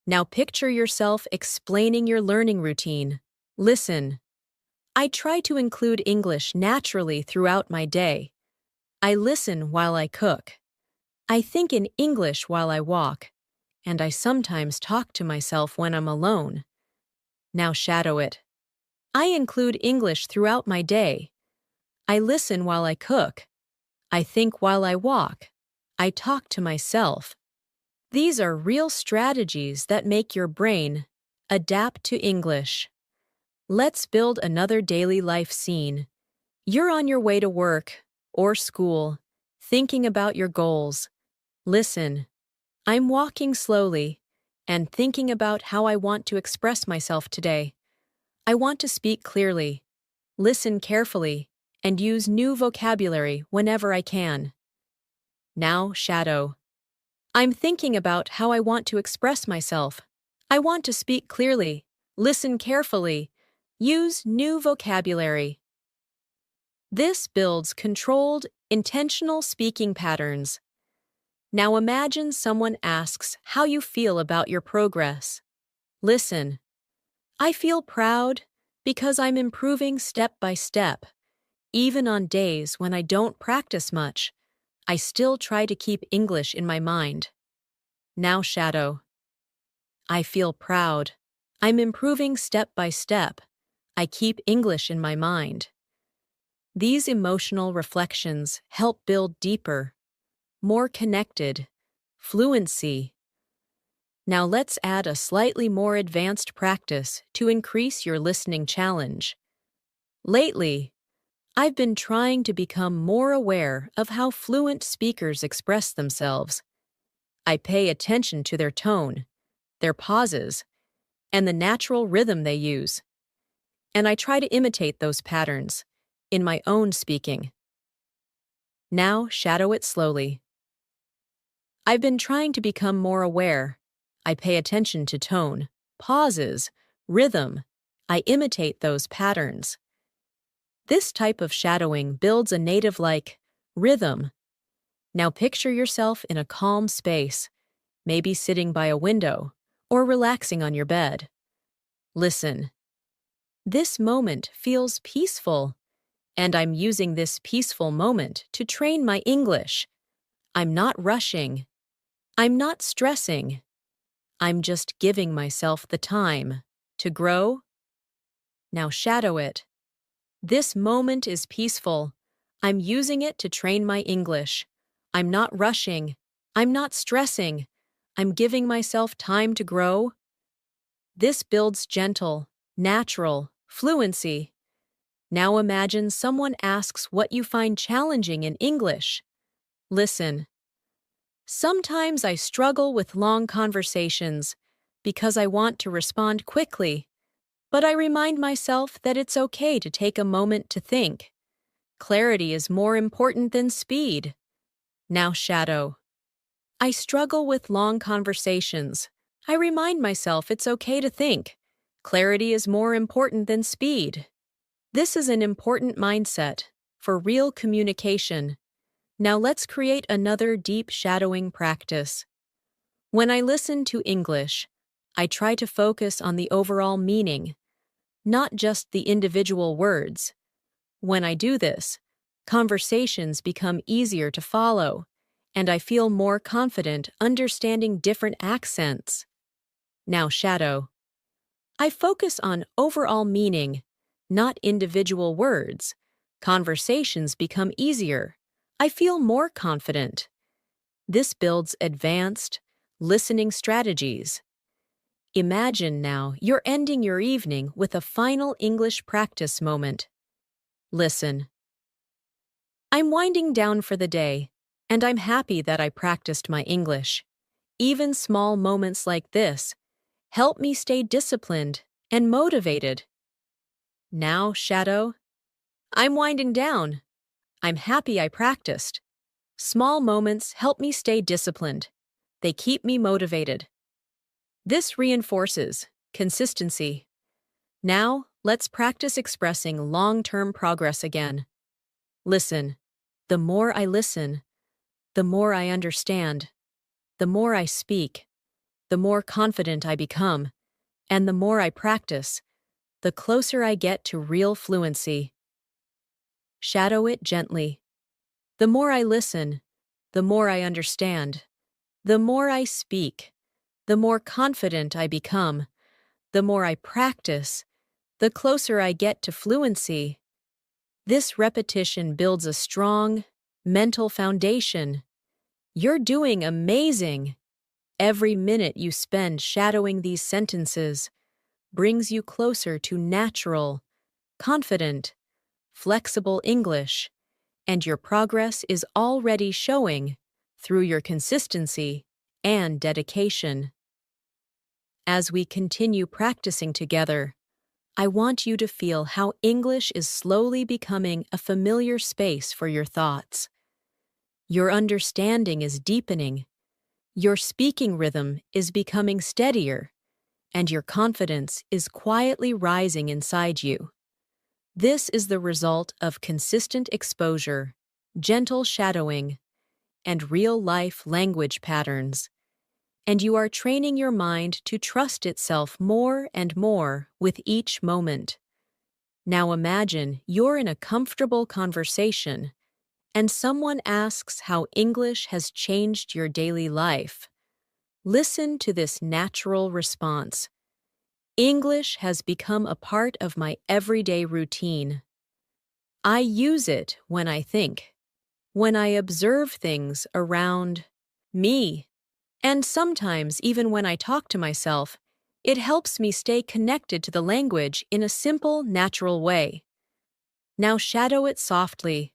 Now picture yourself explaining your learning routine. Listen. I try to include English naturally throughout my day. I listen while I cook. I think in English while I walk, and I sometimes talk to myself when I'm alone. Now shadow it. I include English throughout my day. I listen while I cook. I think while I walk. I talk to myself. These are real strategies that make your brain adapt to English. Let's build another daily life scene. You're on your way to work or school, thinking about your goals. Listen. I'm walking slowly and thinking about how I want to express myself today. I want to speak clearly, listen carefully, and use new vocabulary whenever I can. Now shadow. I'm thinking about how I want to express myself. I want to speak clearly, listen carefully, use new vocabulary. This builds controlled, intentional speaking patterns. Now imagine someone asks how you feel about your progress. Listen. I feel proud because I'm improving step by step. Even on days when I don't practice much, I still try to keep English in my mind. Now shadow. I feel proud. I'm improving step by step. I keep English in my mind. These emotional reflections help build deeper, more connected fluency. Now let's add a slightly more advanced practice to increase your listening challenge. Lately, I've been trying to become more aware of how fluent speakers express themselves. I pay attention to their tone, their pauses, and the natural rhythm they use. And I try to imitate those patterns in my own speaking. Now shadow it slowly. I've been trying to become more aware. I pay attention to tone, pauses, rhythm. I imitate those patterns. This type of shadowing builds a native-like rhythm. Now picture yourself in a calm space, maybe sitting by a window or relaxing on your bed. Listen. This moment feels peaceful, and I'm using this peaceful moment to train my English. I'm not rushing. I'm not stressing. I'm just giving myself the time to grow. Now shadow it. This moment is peaceful. I'm using it to train my English. I'm not rushing. I'm not stressing. I'm giving myself time to grow. This builds gentle, natural fluency. Now imagine someone asks what you find challenging in English. Listen. Sometimes I struggle with long conversations because I want to respond quickly, but I remind myself that it's okay to take a moment to think. Clarity is more important than speed. Now shadow. I struggle with long conversations. I remind myself it's okay to think. Clarity is more important than speed. This is an important mindset for real communication. Now let's create another deep shadowing practice. When I listen to English, I try to focus on the overall meaning, not just the individual words. When I do this, conversations become easier to follow, and I feel more confident understanding different accents. Now shadow. I focus on overall meaning, not individual words. Conversations become easier. I feel more confident. This builds advanced listening strategies. Imagine now you're ending your evening with a final English practice moment. Listen. I'm winding down for the day, and I'm happy that I practiced my English. Even small moments like this help me stay disciplined and motivated. Now, Shadow, I'm winding down. I'm happy I practiced. Small moments help me stay disciplined. They keep me motivated. This reinforces consistency. Now, let's practice expressing long-term progress again. Listen. The more I listen, the more I understand. The more I speak, the more confident I become. And the more I practice, the closer I get to real fluency. Shadow it gently. The more I listen, the more I understand. The more I speak, the more confident I become. The more I practice, the closer I get to fluency. This repetition builds a strong, mental foundation. You're doing amazing. Every minute you spend shadowing these sentences brings you closer to natural, confident, flexible English, and your progress is already showing through your consistency and dedication. As we continue practicing together, I want you to feel how English is slowly becoming a familiar space for your thoughts. Your understanding is deepening, your speaking rhythm is becoming steadier, and your confidence is quietly rising inside you. This is the result of consistent exposure, gentle shadowing, and real-life language patterns. And you are training your mind to trust itself more and more with each moment. Now imagine you're in a comfortable conversation, and someone asks how English has changed your daily life. Listen to this natural response. English has become a part of my everyday routine. I use it when I think, when I observe things around me. And sometimes, even when I talk to myself, it helps me stay connected to the language in a simple, natural way. Now shadow it softly.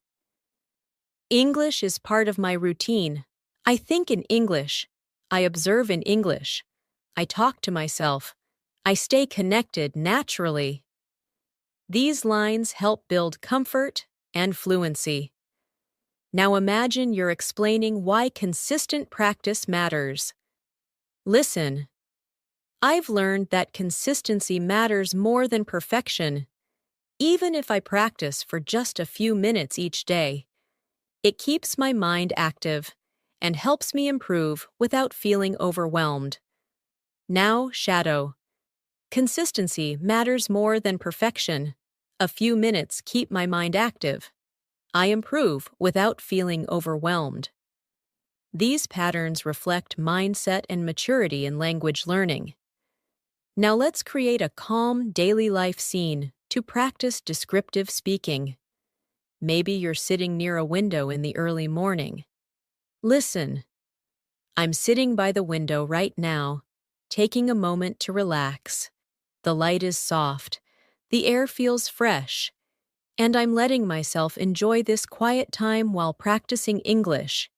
English is part of my routine. I think in English. I observe in English. I talk to myself. I stay connected naturally. These lines help build comfort and fluency. Now imagine you're explaining why consistent practice matters. Listen. I've learned that consistency matters more than perfection. Even if I practice for just a few minutes each day, it keeps my mind active and helps me improve without feeling overwhelmed. Now, shadow. Consistency matters more than perfection. A few minutes keep my mind active. I improve without feeling overwhelmed. These patterns reflect mindset and maturity in language learning. Now let's create a calm daily life scene to practice descriptive speaking. Maybe you're sitting near a window in the early morning. Listen. I'm sitting by the window right now, taking a moment to relax. The light is soft, the air feels fresh, and I'm letting myself enjoy this quiet time while practicing English.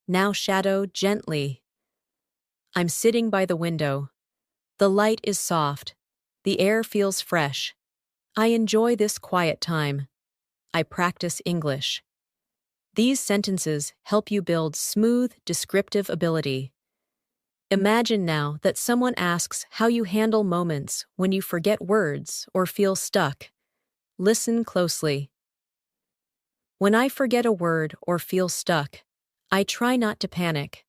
Now shadow gently. I'm sitting by the window. The light is soft. The air feels fresh. I enjoy this quiet time. I practice English. These sentences help you build smooth, descriptive ability. Imagine now that someone asks how you handle moments when you forget words or feel stuck. Listen closely. When I forget a word or feel stuck, I try not to panic.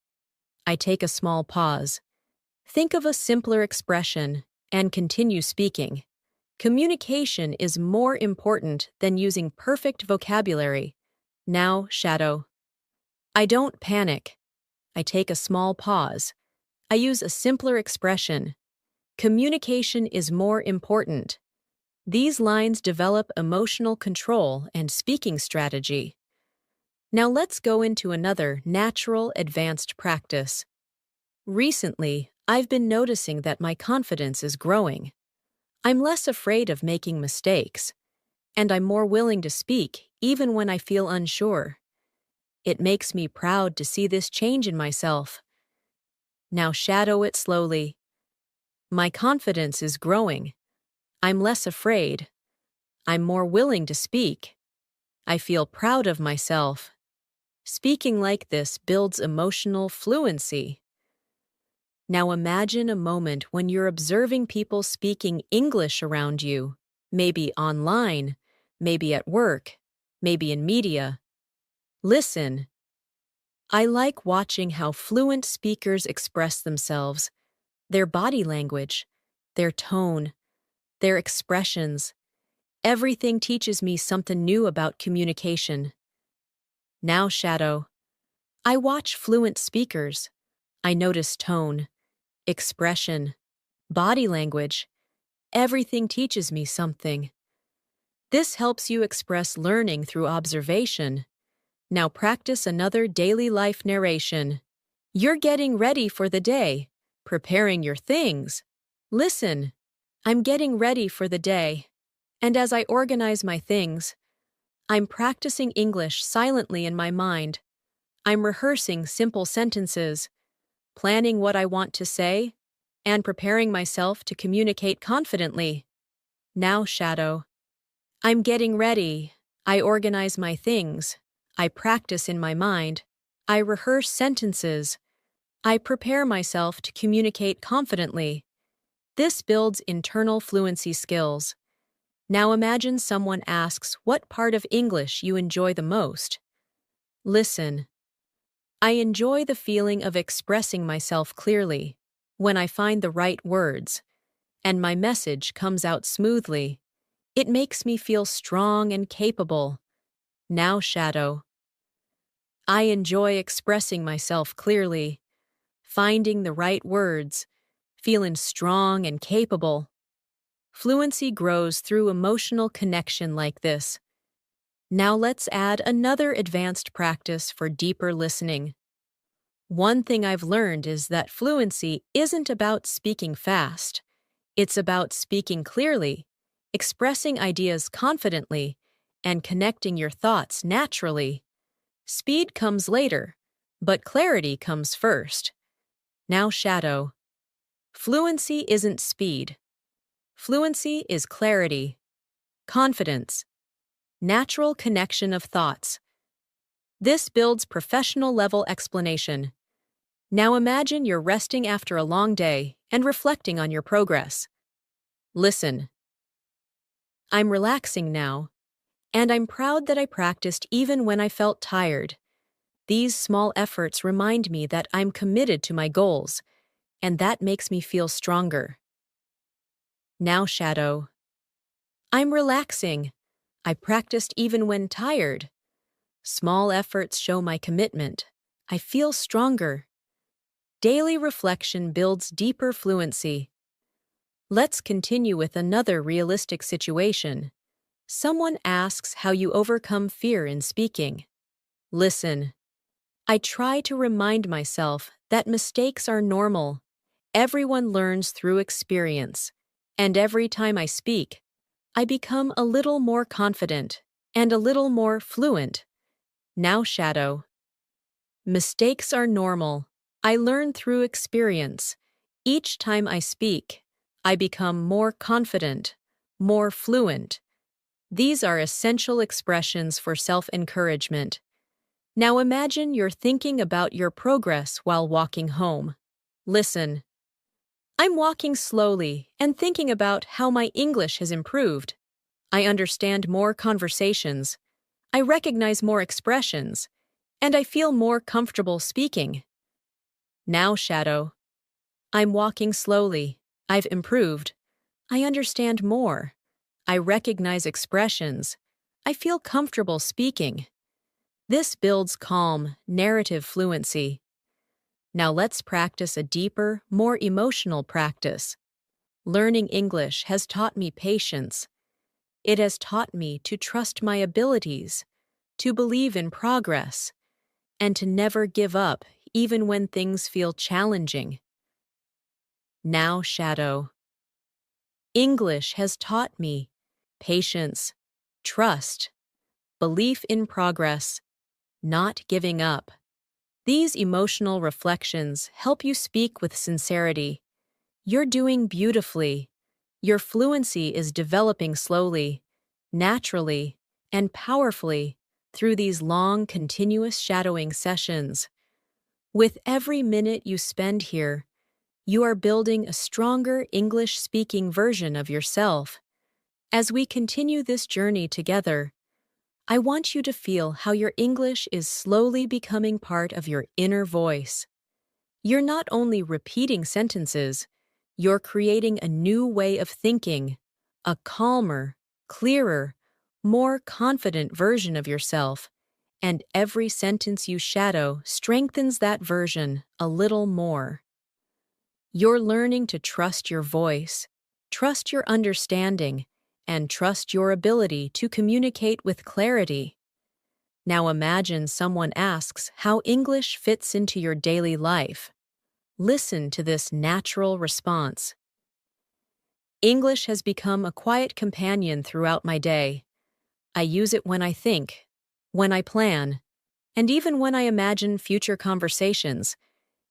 I take a small pause. Think of a simpler expression and continue speaking. Communication is more important than using perfect vocabulary. Now, shadow. I don't panic. I take a small pause. I use a simpler expression. Communication is more important. These lines develop emotional control and speaking strategy. Now let's go into another natural, advanced practice. Recently, I've been noticing that my confidence is growing. I'm less afraid of making mistakes, and I'm more willing to speak even when I feel unsure. It makes me proud to see this change in myself. Now shadow it slowly. My confidence is growing. I'm less afraid. I'm more willing to speak. I feel proud of myself. Speaking like this builds emotional fluency. Now imagine a moment when you're observing people speaking English around you, maybe online, maybe at work, maybe in media. Listen. I like watching how fluent speakers express themselves, their body language, their tone, their expressions. Everything teaches me something new about communication. Now shadow. I watch fluent speakers. I notice tone, expression, body language. Everything teaches me something. This helps you express learning through observation. Now practice another daily life narration. You're getting ready for the day, preparing your things. Listen, I'm getting ready for the day. And as I organize my things, I'm practicing English silently in my mind. I'm rehearsing simple sentences, planning what I want to say, and preparing myself to communicate confidently. Now shadow. I'm getting ready. I organize my things. I practice in my mind. I rehearse sentences. I prepare myself to communicate confidently. This builds internal fluency skills. Now imagine someone asks what part of English you enjoy the most. Listen. I enjoy the feeling of expressing myself clearly, when I find the right words, and my message comes out smoothly. It makes me feel strong and capable. Now shadow. I enjoy expressing myself clearly, finding the right words, feeling strong and capable. Fluency grows through emotional connection like this. Now let's add another advanced practice for deeper listening. One thing I've learned is that fluency isn't about speaking fast. It's about speaking clearly, expressing ideas confidently, and connecting your thoughts naturally. Speed comes later, but clarity comes first. Now shadow. Fluency isn't speed. Fluency is clarity, confidence, natural connection of thoughts. This builds professional-level explanation. Now imagine you're resting after a long day and reflecting on your progress. Listen. I'm relaxing now, and I'm proud that I practiced even when I felt tired. These small efforts remind me that I'm committed to my goals, and that makes me feel stronger. Now shadow. I'm relaxing. I practiced even when tired. Small efforts show my commitment. I feel stronger. Daily reflection builds deeper fluency. Let's continue with another realistic situation. Someone asks how you overcome fear in speaking. Listen. I try to remind myself that mistakes are normal. Everyone learns through experience. And every time I speak, I become a little more confident and a little more fluent. Now shadow. Mistakes are normal. I learn through experience. Each time I speak, I become more confident, more fluent. These are essential expressions for self-encouragement. Now imagine you're thinking about your progress while walking home. Listen. I'm walking slowly and thinking about how my English has improved. I understand more conversations. I recognize more expressions, and I feel more comfortable speaking. Now shadow. I'm walking slowly. I've improved. I understand more. I recognize expressions. I feel comfortable speaking. This builds calm, narrative fluency. Now let's practice a deeper, more emotional practice. Learning English has taught me patience. It has taught me to trust my abilities, to believe in progress, and to never give up even when things feel challenging. Now shadow. English has taught me patience, trust, belief in progress, not giving up. These emotional reflections help you speak with sincerity. You're doing beautifully. Your fluency is developing slowly, naturally, and powerfully through these long, continuous shadowing sessions. With every minute you spend here, you are building a stronger English-speaking version of yourself. As we continue this journey together, I want you to feel how your English is slowly becoming part of your inner voice. You're not only repeating sentences, you're creating a new way of thinking, a calmer, clearer, more confident version of yourself, and every sentence you shadow strengthens that version a little more. You're learning to trust your voice, trust your understanding, and trust your ability to communicate with clarity. Now imagine someone asks how English fits into your daily life. Listen to this natural response. English has become a quiet companion throughout my day. I use it when I think, when I plan, and even when I imagine future conversations.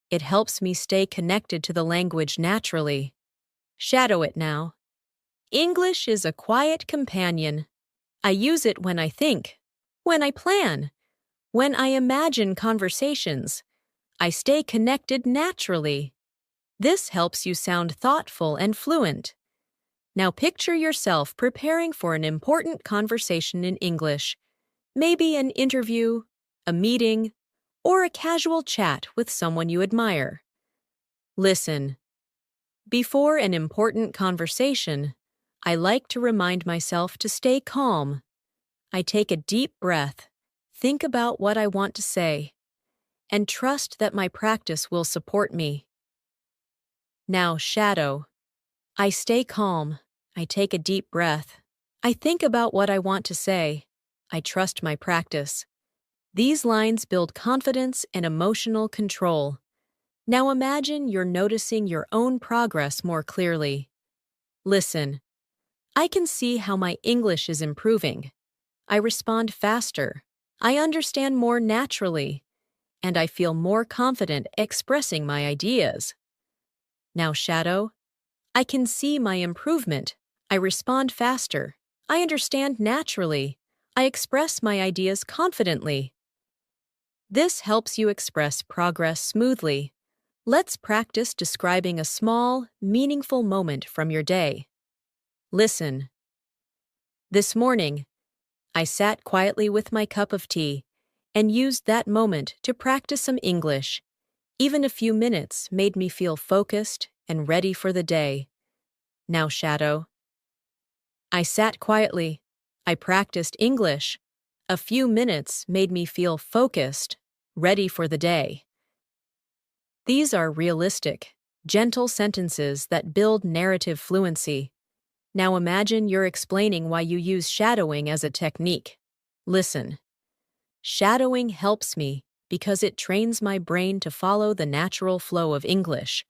It helps me stay connected to the language naturally. Shadow it now. English is a quiet companion. I use it when I think, when I plan, when I imagine conversations. I stay connected naturally. This helps you sound thoughtful and fluent. Now picture yourself preparing for an important conversation in English, maybe an interview, a meeting, or a casual chat with someone you admire. Listen. Before an important conversation, I like to remind myself to stay calm. I take a deep breath, think about what I want to say, and trust that my practice will support me. Now shadow. I stay calm. I take a deep breath. I think about what I want to say. I trust my practice. These lines build confidence and emotional control. Now imagine you're noticing your own progress more clearly. Listen. I can see how my English is improving. I respond faster. I understand more naturally. And I feel more confident expressing my ideas. Now shadow. I can see my improvement. I respond faster. I understand naturally. I express my ideas confidently. This helps you express progress smoothly. Let's practice describing a small, meaningful moment from your day. Listen. This morning, I sat quietly with my cup of tea and used that moment to practice some English. Even a few minutes made me feel focused and ready for the day. Now shadow. I sat quietly. I practiced English. A few minutes made me feel focused, ready for the day. These are realistic, gentle sentences that build narrative fluency. Now imagine you're explaining why you use shadowing as a technique. Listen. Shadowing helps me because it trains my brain to follow the natural flow of English.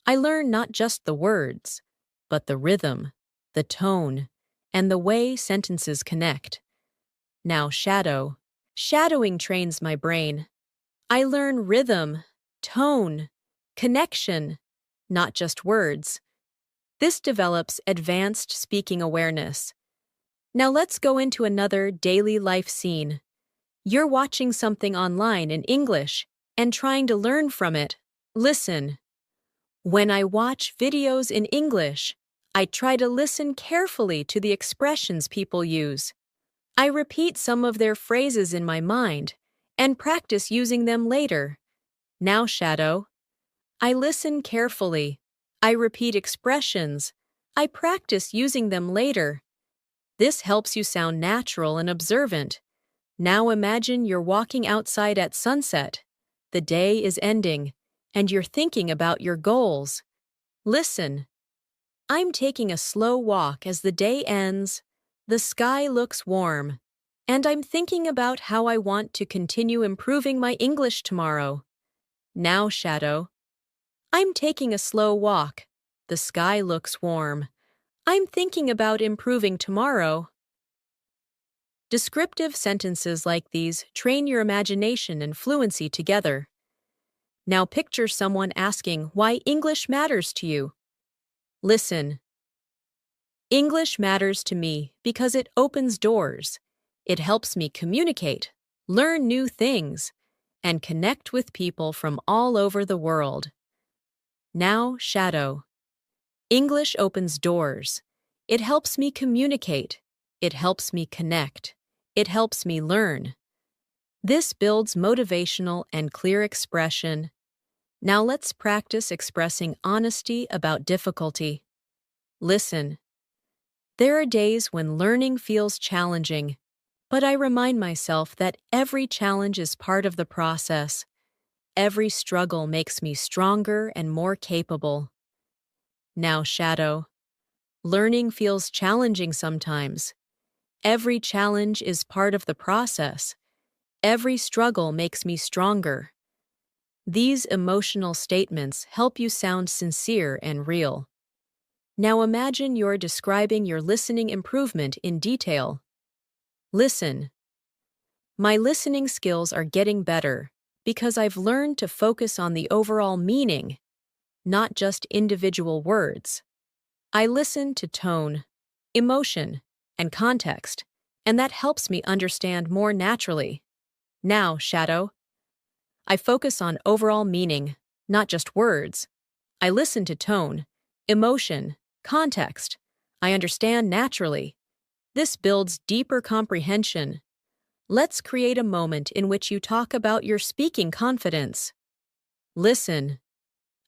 I learn not just the words, but the rhythm, the tone, and the way sentences connect. Now shadow. Shadowing trains my brain. I learn rhythm, tone, connection, not just words. This develops advanced speaking awareness. Now let's go into another daily life scene. You're watching something online in English and trying to learn from it. Listen. When I watch videos in English, I try to listen carefully to the expressions people use. I repeat some of their phrases in my mind and practice using them later. Now shadow. I listen carefully. I repeat expressions. I practice using them later. This helps you sound natural and observant. Now imagine you're walking outside at sunset. The day is ending, and you're thinking about your goals. Listen. I'm taking a slow walk as the day ends. The sky looks warm, and I'm thinking about how I want to continue improving my English tomorrow. Now, shadow. I'm taking a slow walk. The sky looks warm. I'm thinking about improving tomorrow. Descriptive sentences like these train your imagination and fluency together. Now picture someone asking why English matters to you. Listen. English matters to me because it opens doors. It helps me communicate, learn new things, and connect with people from all over the world. Now shadow. English opens doors. It helps me communicate. It helps me connect. It helps me learn. This builds motivational and clear expression. Now let's practice expressing honesty about difficulty. Listen. There are days when learning feels challenging, but I remind myself that every challenge is part of the process. Every struggle makes me stronger and more capable. Now shadow. Learning feels challenging sometimes. Every challenge is part of the process. Every struggle makes me stronger. These emotional statements help you sound sincere and real. Now imagine you're describing your listening improvement in detail. Listen. My listening skills are getting better because I've learned to focus on the overall meaning, not just individual words. I listen to tone, emotion, and context, and that helps me understand more naturally. Now, shadow. I focus on overall meaning, not just words. I listen to tone, emotion, context. I understand naturally. This builds deeper comprehension. Let's create a moment in which you talk about your speaking confidence. Listen.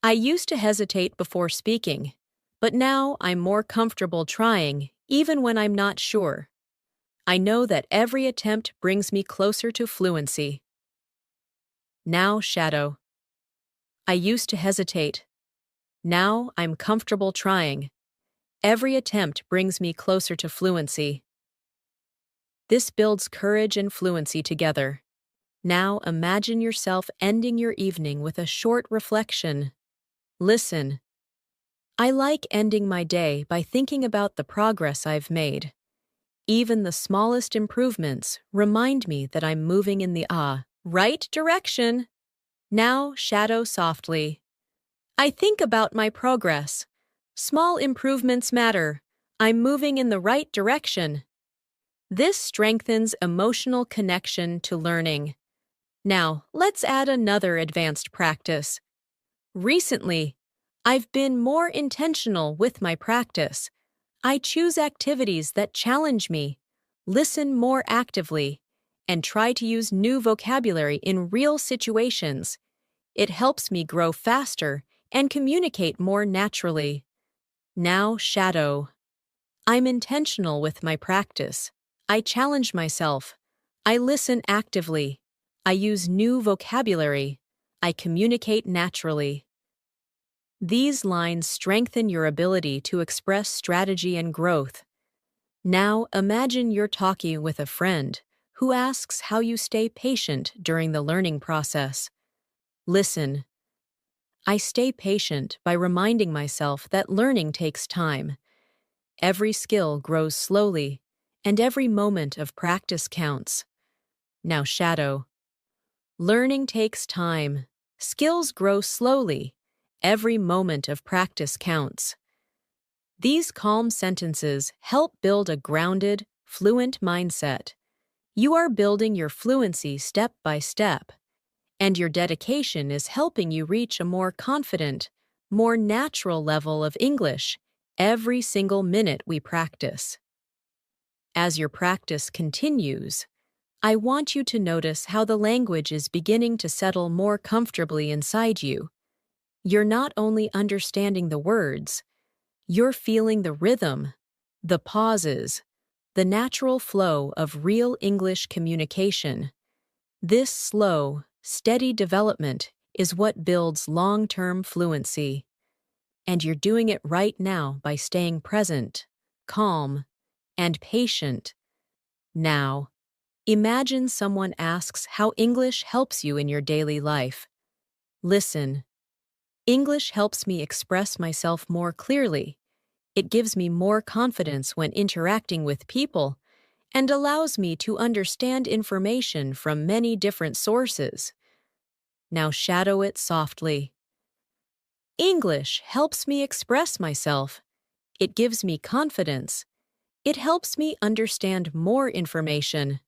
I used to hesitate before speaking, but now I'm more comfortable trying, even when I'm not sure. I know that every attempt brings me closer to fluency. Now, shadow. I used to hesitate. Now I'm comfortable trying. Every attempt brings me closer to fluency. This builds courage and fluency together. Now imagine yourself ending your evening with a short reflection. Listen. I like ending my day by thinking about the progress I've made. Even the smallest improvements remind me that I'm moving in the right direction. Now shadow softly. I think about my progress. Small improvements matter. I'm moving in the right direction. This strengthens emotional connection to learning. Now, let's add another advanced practice. Recently, I've been more intentional with my practice. I choose activities that challenge me, listen more actively, and try to use new vocabulary in real situations. It helps me grow faster and communicate more naturally. Now, shadow. I'm intentional with my practice. I challenge myself. I listen actively. I use new vocabulary. I communicate naturally. These lines strengthen your ability to express strategy and growth. Now imagine you're talking with a friend who asks how you stay patient during the learning process. Listen. I stay patient by reminding myself that learning takes time. Every skill grows slowly, and every moment of practice counts. Now shadow. Learning takes time. Skills grow slowly. Every moment of practice counts. These calm sentences help build a grounded, fluent mindset. You are building your fluency step by step, and your dedication is helping you reach a more confident, more natural level of English every single minute we practice. As your practice continues, I want you to notice how the language is beginning to settle more comfortably inside you. You're not only understanding the words, you're feeling the rhythm, the pauses, the natural flow of real English communication. This slow, steady development is what builds long-term fluency. And you're doing it right now by staying present, calm, and patient. Now, imagine someone asks how English helps you in your daily life. Listen. English helps me express myself more clearly. It gives me more confidence when interacting with people and allows me to understand information from many different sources. Now shadow it softly. English helps me express myself. It gives me confidence. It helps me understand more information.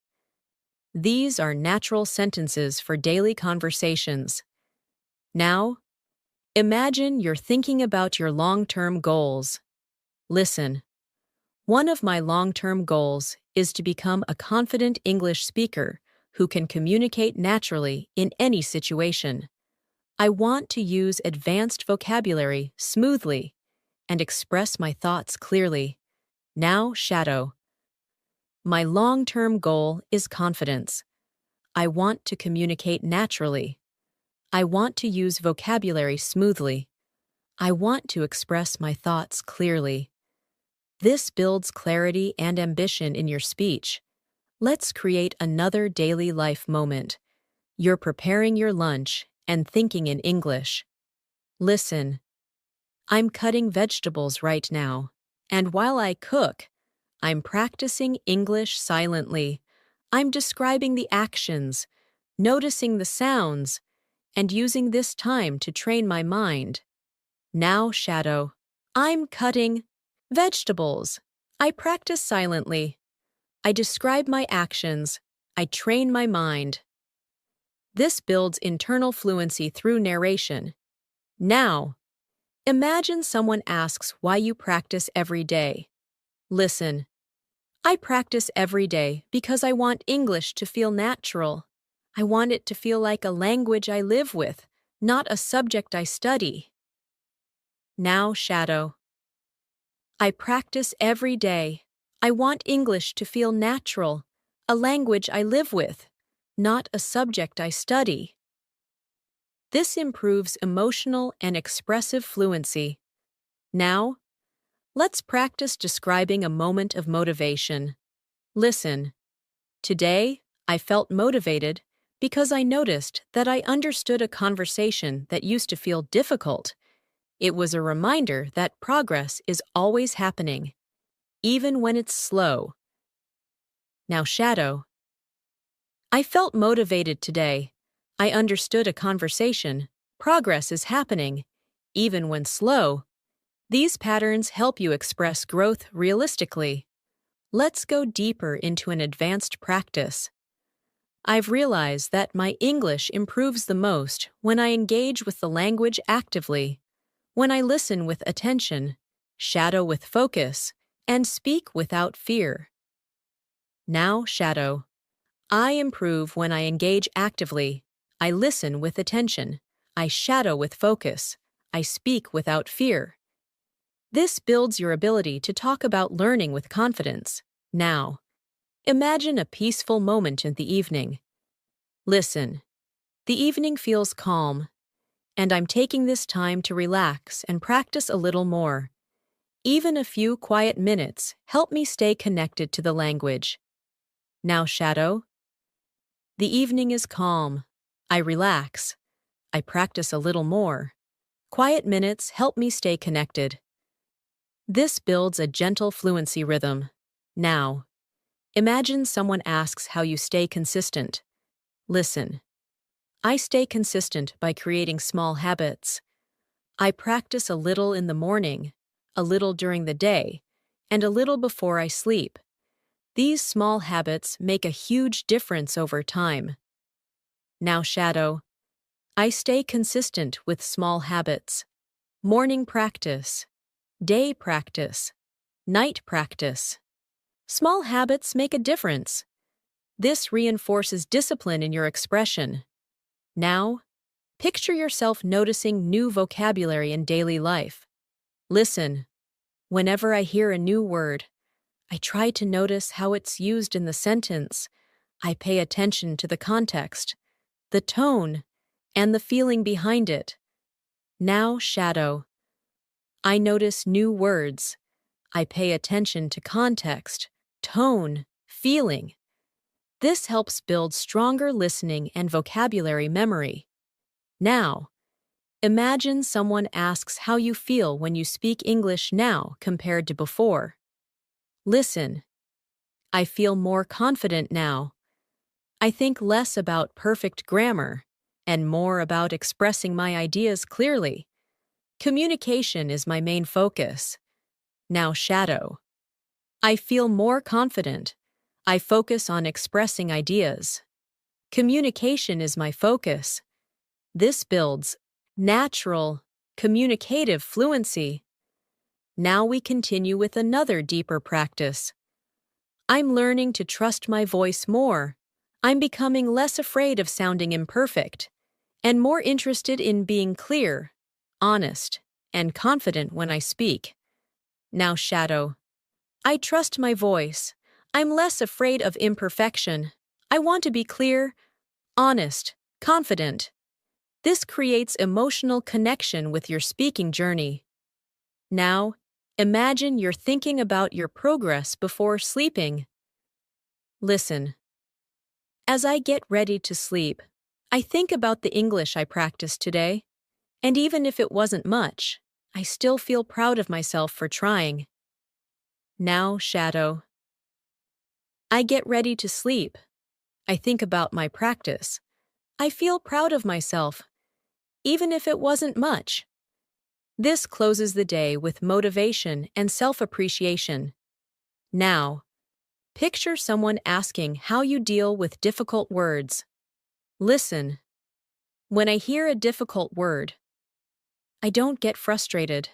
These are natural sentences for daily conversations. Now, imagine you're thinking about your long-term goals. Listen. One of my long-term goals is to become a confident English speaker who can communicate naturally in any situation. I want to use advanced vocabulary smoothly and express my thoughts clearly. Now shadow. My long-term goal is confidence. I want to communicate naturally. I want to use vocabulary smoothly. I want to express my thoughts clearly. This builds clarity and ambition in your speech. Let's create another daily life moment. You're preparing your lunch and thinking in English. Listen. I'm cutting vegetables right now, and while I cook, I'm practicing English silently. I'm describing the actions, noticing the sounds, and using this time to train my mind. Now shadow. I'm cutting vegetables. I practice silently. I describe my actions. I train my mind. This builds internal fluency through narration. Now, imagine someone asks why you practice every day. Listen. I practice every day because I want English to feel natural. I want it to feel like a language I live with, not a subject I study. Now shadow. I practice every day. I want English to feel natural, a language I live with, not a subject I study. This improves emotional and expressive fluency. Now, let's practice describing a moment of motivation. Listen. Today, I felt motivated because I noticed that I understood a conversation that used to feel difficult. It was a reminder that progress is always happening, even when it's slow. Now shadow. I felt motivated today. I understood a conversation. Progress is happening, even when slow. These patterns help you express growth realistically. Let's go deeper into an advanced practice. I've realized that my English improves the most when I engage with the language actively, when I listen with attention, shadow with focus, and speak without fear. Now shadow. I improve when I engage actively. I listen with attention. I shadow with focus. I speak without fear. This builds your ability to talk about learning with confidence. Now, imagine a peaceful moment in the evening. Listen. The evening feels calm, and I'm taking this time to relax and practice a little more. Even a few quiet minutes help me stay connected to the language. Now shadow. The evening is calm. I relax. I practice a little more. Quiet minutes help me stay connected. This builds a gentle fluency rhythm. Now, imagine someone asks how you stay consistent. Listen. I stay consistent by creating small habits. I practice a little in the morning, a little during the day, and a little before I sleep. These small habits make a huge difference over time. Now shadow. I stay consistent with small habits. Morning practice, day practice, night practice. Small habits make a difference. This reinforces discipline in your expression. Now, picture yourself noticing new vocabulary in daily life. Listen. Whenever I hear a new word, I try to notice how it's used in the sentence. I pay attention to the context, the tone, and the feeling behind it. Now shadow. I notice new words. I pay attention to context, tone, feeling. This helps build stronger listening and vocabulary memory. Now, Imagine someone asks how you feel when you speak English now compared to before. Listen. I feel more confident now. I think less about perfect grammar and more about expressing my ideas clearly. Communication is my main focus. Now shadow. I feel more confident. I focus on expressing ideas. Communication is my focus. This builds natural, communicative fluency. Now we continue with another deeper practice. I'm learning to trust my voice more. I'm becoming less afraid of sounding imperfect and more interested in being clear, honest, and confident when I speak. Now shadow. I trust my voice. I'm less afraid of imperfection. I want to be clear, honest, confident. This creates emotional connection with your speaking journey. Now, imagine you're thinking about your progress before sleeping. Listen. As I get ready to sleep, I think about the English I practiced today, and even if it wasn't much, I still feel proud of myself for trying. Now, shadow. I get ready to sleep. I think about my practice. I feel proud of myself, even if it wasn't much. This closes the day with motivation and self-appreciation. Now, picture someone asking how you deal with difficult words. Listen. When I hear a difficult word, I don't get frustrated.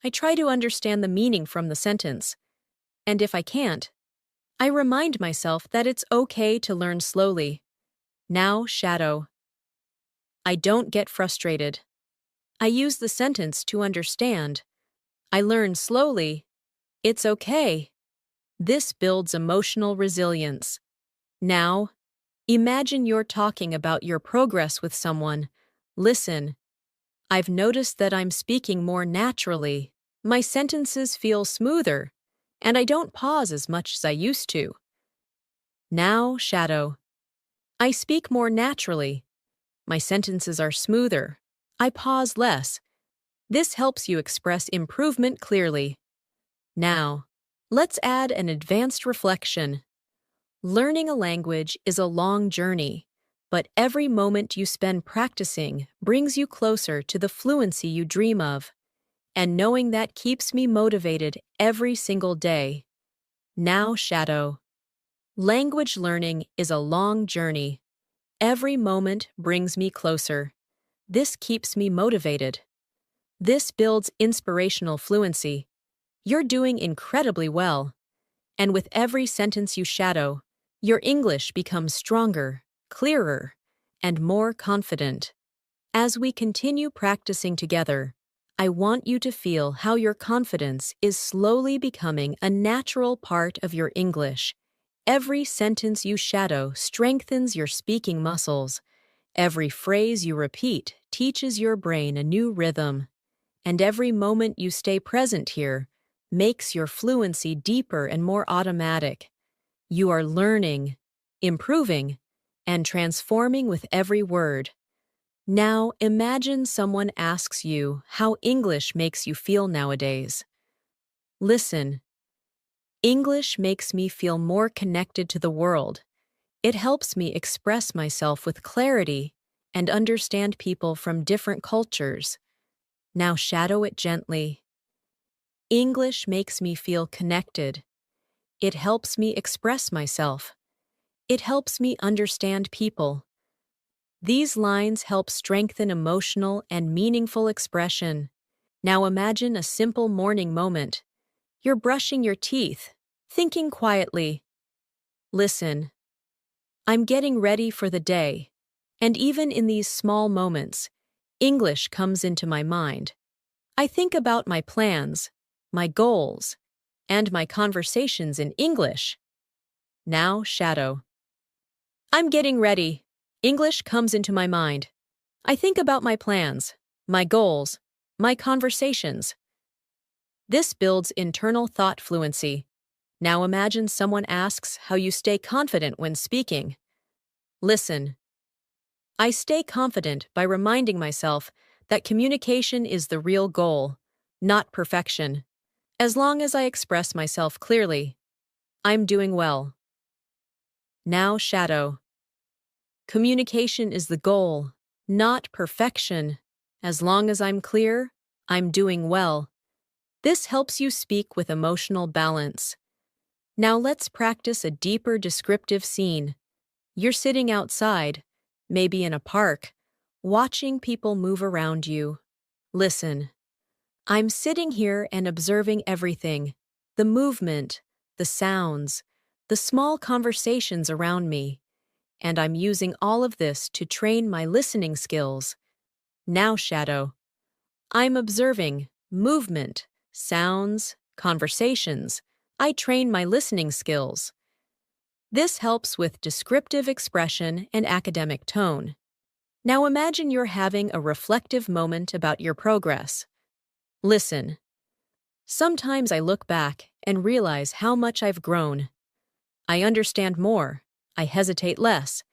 I try to understand the meaning from the sentence, and if I can't, I remind myself that it's okay to learn slowly. Now, shadow. I don't get frustrated. I use the sentence to understand. I learn slowly. It's okay. This builds emotional resilience. Now, imagine you're talking about your progress with someone. Listen. I've noticed that I'm speaking more naturally. My sentences feel smoother, and I don't pause as much as I used to. Now, shadow. I speak more naturally. My sentences are smoother. I pause less. This helps you express improvement clearly. Now, let's add an advanced reflection. Learning a language is a long journey, but every moment you spend practicing brings you closer to the fluency you dream of. And knowing that keeps me motivated every single day. Now, shadow. Language learning is a long journey. Every moment brings me closer. This keeps me motivated. This builds inspirational fluency. You're doing incredibly well. And with every sentence you shadow, your English becomes stronger, clearer, and more confident. As we continue practicing together, I want you to feel how your confidence is slowly becoming a natural part of your English. Every sentence you shadow strengthens your speaking muscles. Every phrase you repeat teaches your brain a new rhythm. And every moment you stay present here makes your fluency deeper and more automatic. You are learning, improving, and transforming with every word. Now, imagine someone asks you how English makes you feel nowadays. Listen. English makes me feel more connected to the world. It helps me express myself with clarity and understand people from different cultures. Now shadow it gently. English makes me feel connected. It helps me express myself. It helps me understand people. These lines help strengthen emotional and meaningful expression. Now imagine a simple morning moment. You're brushing your teeth, thinking quietly. Listen. I'm getting ready for the day, and even in these small moments, English comes into my mind. I think about my plans, my goals, and my conversations in English. Now shadow. I'm getting ready. English comes into my mind. I think about my plans, my goals, my conversations. This builds internal thought fluency. Now imagine someone asks how you stay confident when speaking. Listen. I stay confident by reminding myself that communication is the real goal, not perfection. As long as I express myself clearly, I'm doing well. Now shadow. Communication is the goal, not perfection. As long as I'm clear, I'm doing well. This helps you speak with emotional balance. Now let's practice a deeper descriptive scene. You're sitting outside, maybe in a park, watching people move around you. Listen. I'm sitting here and observing everything, the movement, the sounds, the small conversations around me, and I'm using all of this to train my listening skills. Now shadow. I'm observing movement, sounds, conversations. I train my listening skills. This helps with descriptive expression and academic tone. Now imagine you're having a reflective moment about your progress. Listen. Sometimes I look back and realize how much I've grown. I understand more, I hesitate less,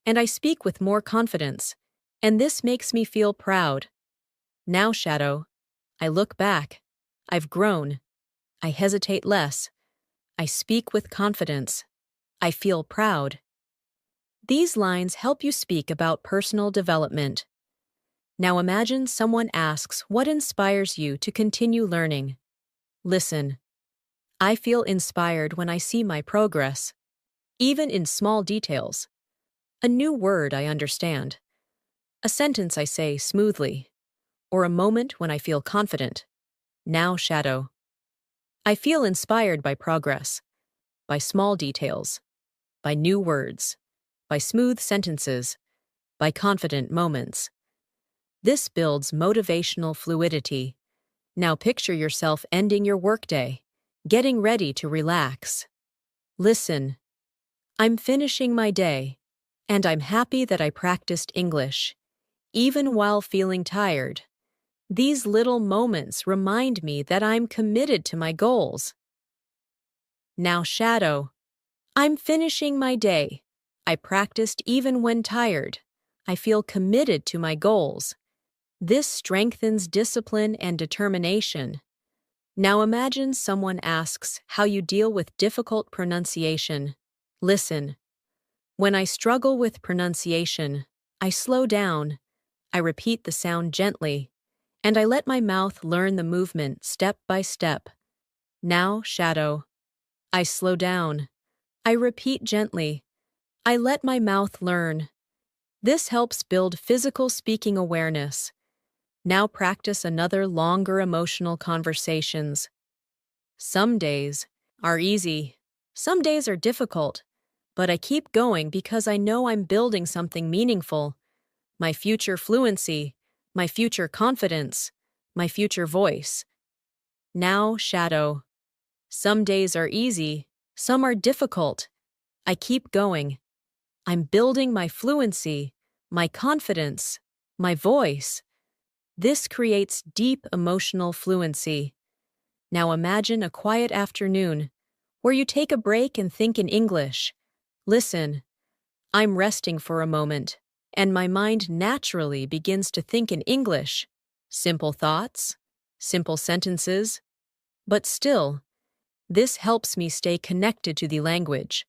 and I speak with more confidence, and this makes me feel proud. Now, shadow, I look back. I've grown. I hesitate less. I speak with confidence. I feel proud. These lines help you speak about personal development. Now imagine someone asks what inspires you to continue learning. Listen. I feel inspired when I see my progress, even in small details. A new word I understand. A sentence I say smoothly. Or a moment when I feel confident. Now shadow. I feel inspired by progress, by small details, by new words, by smooth sentences, by confident moments. This builds motivational fluidity. Now picture yourself ending your workday, getting ready to relax. Listen. I'm finishing my day, and I'm happy that I practiced English, even while feeling tired. These little moments remind me that I'm committed to my goals. Now shadow. I'm finishing my day. I practiced even when tired. I feel committed to my goals. This strengthens discipline and determination. Now imagine someone asks how you deal with difficult pronunciation. Listen. When I struggle with pronunciation, I slow down. I repeat the sound gently, and I let my mouth learn the movement step by step. Now, shadow. I slow down. I repeat gently. I let my mouth learn. This helps build physical speaking awareness. Now practice another longer emotional conversations. Some days are easy. Some days are difficult. But I keep going because I know I'm building something meaningful. My future fluency, my future confidence, my future voice. Now, shadow. Some days are easy, some are difficult. I keep going. I'm building my fluency, my confidence, my voice. This creates deep emotional fluency. Now imagine a quiet afternoon where you take a break and think in English. Listen. I'm resting for a moment, and my mind naturally begins to think in English. Simple thoughts, simple sentences. But still, this helps me stay connected to the language.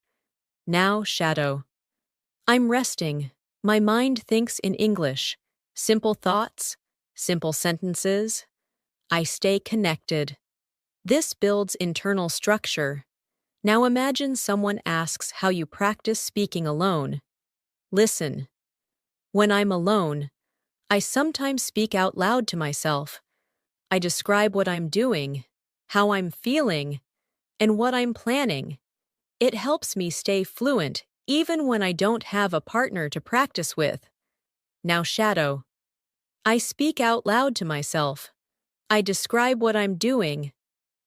Now, shadow. I'm resting. My mind thinks in English. Simple thoughts, simple sentences. I stay connected. This builds internal structure. Now imagine someone asks how you practice speaking alone. Listen. When I'm alone, I sometimes speak out loud to myself. I describe what I'm doing, how I'm feeling, and what I'm planning. It helps me stay fluent even when I don't have a partner to practice with. Now shadow. I speak out loud to myself. I describe what I'm doing,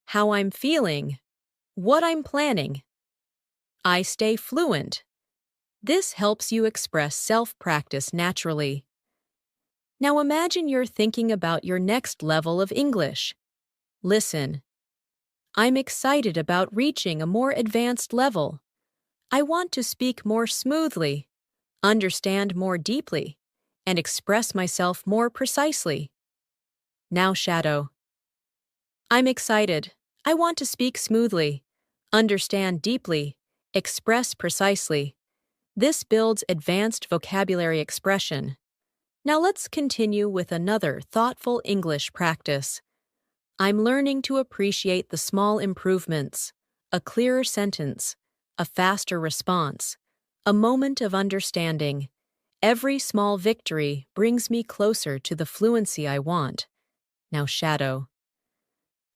how I'm feeling, what I'm planning. I stay fluent. This helps you express self-practice naturally. Now imagine you're thinking about your next level of English. Listen. I'm excited about reaching a more advanced level. I want to speak more smoothly, understand more deeply, and express myself more precisely. Now shadow. I'm excited. I want to speak smoothly, understand deeply, express precisely. This builds advanced vocabulary expression. Now let's continue with another thoughtful English practice. I'm learning to appreciate the small improvements, a clearer sentence, a faster response, a moment of understanding. Every small victory brings me closer to the fluency I want. Now shadow.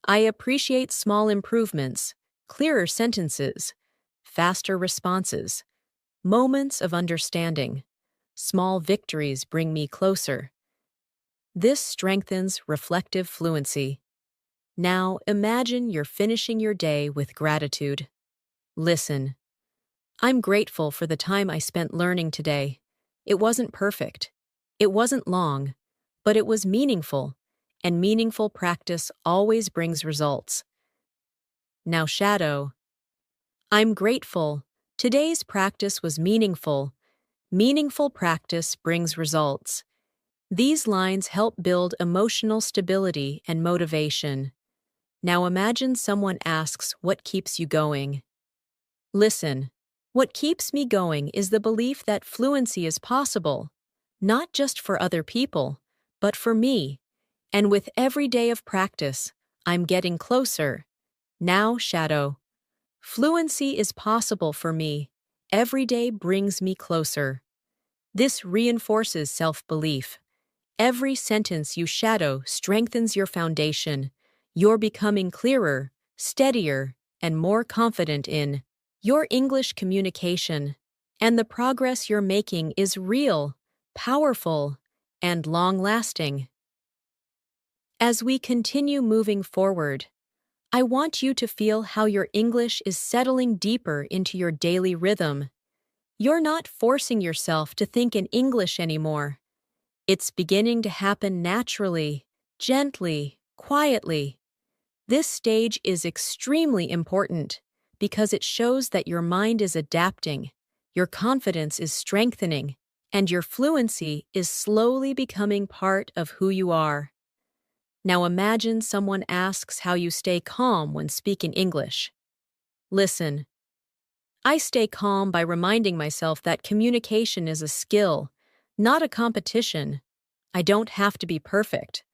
I appreciate small improvements, clearer sentences, faster responses, moments of understanding. Small victories bring me closer. This strengthens reflective fluency. Now imagine you're finishing your day with gratitude. Listen. I'm grateful for the time I spent learning today. It wasn't perfect. It wasn't long, but it was meaningful, and meaningful practice always brings results. Now shadow. I'm grateful. Today's practice was meaningful. Meaningful practice brings results. These lines help build emotional stability and motivation. Now imagine someone asks what keeps you going. Listen. What keeps me going is the belief that fluency is possible, not just for other people, but for me. And with every day of practice, I'm getting closer. Now, shadow. Fluency is possible for me. Every day brings me closer. This reinforces self-belief. Every sentence you shadow strengthens your foundation. You're becoming clearer, steadier, and more confident in your English communication. And the progress you're making is real, powerful, and long-lasting. As we continue moving forward, I want you to feel how your English is settling deeper into your daily rhythm. You're not forcing yourself to think in English anymore. It's beginning to happen naturally, gently, quietly. This stage is extremely important because it shows that your mind is adapting, your confidence is strengthening, and your fluency is slowly becoming part of who you are. Now imagine someone asks how you stay calm when speaking English. Listen. I stay calm by reminding myself that communication is a skill, not a competition. I don't have to be perfect.